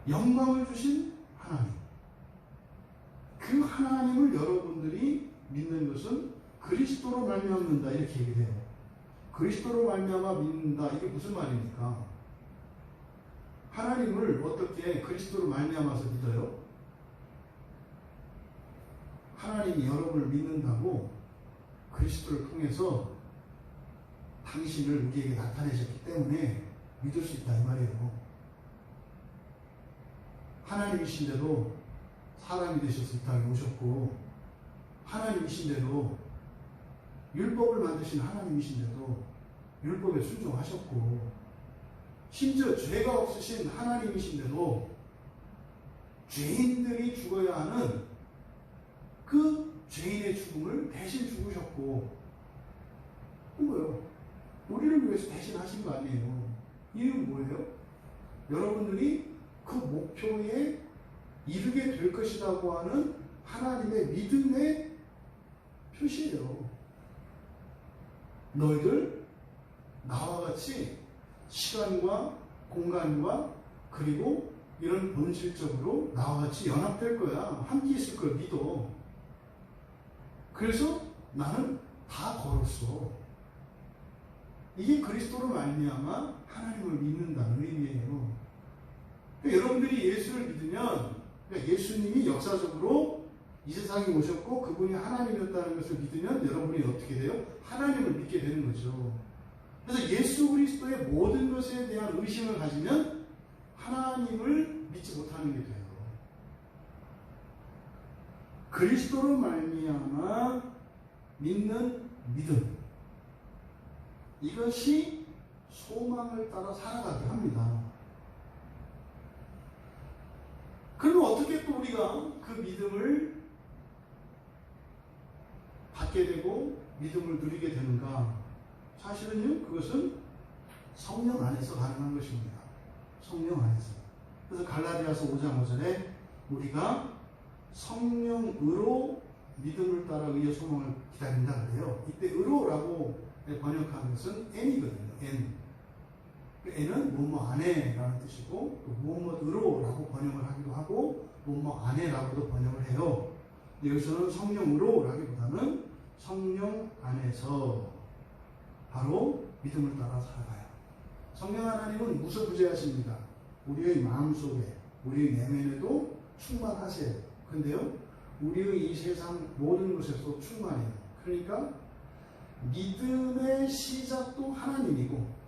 S1: 영광을 주신 하나님. 그 하나님을 여러분들이 믿는 것은 그리스도로 말미암는다 이렇게 얘기해요. 그리스도로 말미암아 믿는다 이게 무슨 말입니까? 하나님을 어떻게 그리스도로 말미암아서 믿어요? 하나님이 여러분을 믿는다고 그리스도를 통해서 당신을 우리에게 나타내셨기 때문에 믿을 수 있다 이 말이에요. 하나님이신데도 사람이 되셔서 이 땅에 오셨고 하나님이신데도 율법을 만드신 하나님이신데도 율법에 순종하셨고 심지어 죄가 없으신 하나님이신데도 죄인들이 죽어야 하는 그 죄인의 죽음을 대신 죽으셨고 뭐예요? 우리를 위해서 대신 하신 거 아니에요. 이유는 뭐예요? 여러분들이 그 목표에 이르게 될 것이라고 하는 하나님의 믿음의 표시예요. 너희들 나와 같이 시간과 공간과 그리고 이런 본질적으로 나와 같이 연합될 거야. 함께 있을 걸 믿어. 그래서 나는 다 걸었어. 이게 그리스도로 말미암아 하나님을 믿는다는 의미예요. 그러니까 여러분들이 예수를 믿으면 그러니까 예수님이 역사적으로 이 세상에 오셨고 그분이 하나님이었다는 것을 믿으면 여러분이 어떻게 돼요? 하나님을 믿게 되는 거죠. 그래서 예수 그리스도의 모든 것에 대한 의심을 가지면 하나님을 믿지 못하는 게 돼요. 그리스도로 말미암아 믿는 믿음, 이것이 소망을 따라 살아가게 합니다. 그러면 어떻게 또 우리가 그 믿음을 받게 되고 믿음을 누리게 되는가? 사실은요, 그것은 성령 안에서 가능한 것입니다. 성령 안에서. 그래서 갈라디아서 5장 5절에 우리가 성령으로 믿음을 따라 의의 소망을 기다린다 그래요. 이때 의로라고 번역한 것은 N이거든요. N. N은 뭐뭐 안에라는 뜻이고 또 뭐뭐으로라고 번역을 하기도 하고 뭐뭐 안에라고도 번역을 해요. 여기서는 성령으로라기보다는 성령 안에서 바로 믿음을 따라 살아가요. 성령 하나님은 무소부재하십니다. 우리의 마음속에 우리의 내면에도 충만하세요. 근데요 우리의 이 세상 모든 것에서 충만해요. 그러니까 믿음의 시작도 하나님이고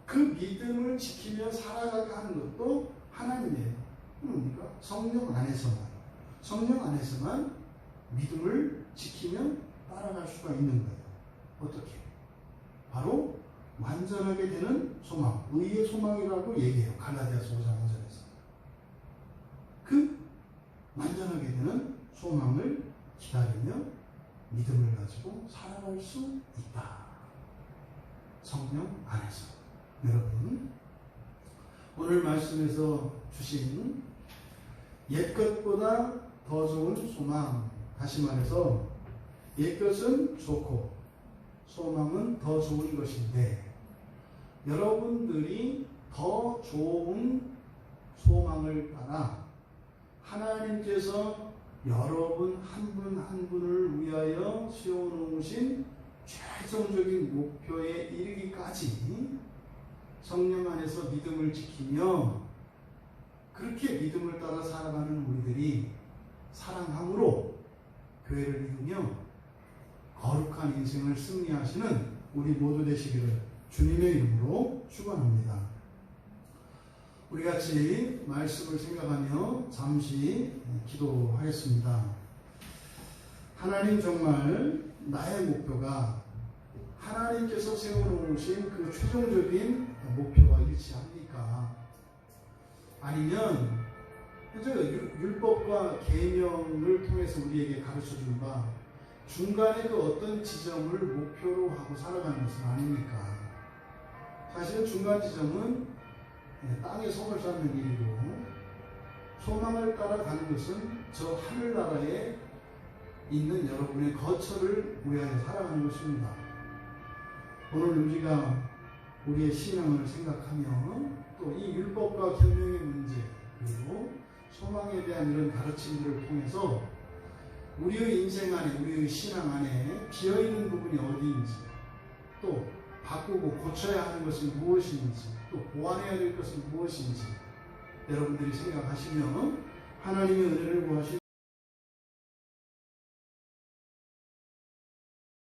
S1: 그 믿음을 지키며 살아가게 하는 것도 하나님이에요. 그러니까 성령 안에서만 믿음을 지키며 따라갈 수가 있는 거예요. 어떻게? 바로 완전하게 되는 소망, 의의 소망이라고 얘기해요. 갈라디아서 5장 5절에서. 그 완전하게 되는 소망을 기다리며 믿음을 가지고 살아갈 수 있다. 성령 안에서. 여러분, 오늘 말씀에서 주신 옛것보다 더 좋은 소망, 다시 말해서 옛것은 좋고 소망은 더 좋은 것인데 여러분들이 더 좋은 소망을 따라 하나님께서 여러분 한 분 한 분을 위하여 세워놓으신 최종적인 목표에 이르기까지 성령 안에서 믿음을 지키며 그렇게 믿음을 따라 살아가는 우리들이 사랑함으로 교회를 이루며 거룩한 인생을 승리하시는 우리 모두 되시기를 주님의 이름으로 축원합니다. 우리 같이 말씀을 생각하며 잠시 기도하겠습니다. 하나님, 정말 나의 목표가 하나님께서 세워놓으신 그 최종적인 목표와 일치합니까? 아니면 현재 율법과 계명을 통해서 우리에게 가르쳐준 바 중간에 그 어떤 지점을 목표로 하고 살아가는 것은 아닙니까? 사실 중간 지점은 땅에 성을 쌓는 일이고, 소망을 따라가는 것은 저 하늘나라에 있는 여러분의 거처를 위하여 살아가는 것입니다. 오늘 우리가 우리의 신앙을 생각하며 또 이 율법과 계명의 문제, 그리고 소망에 대한 이런 가르침들을 통해서 우리의 인생 안에, 우리의 신앙 안에 비어있는 부분이 어디인지, 또 바꾸고 고쳐야 하는 것은 무엇인지, 또 보완해야 될 것은 무엇인지 여러분들이 생각하시면 하나님의 은혜를 구하시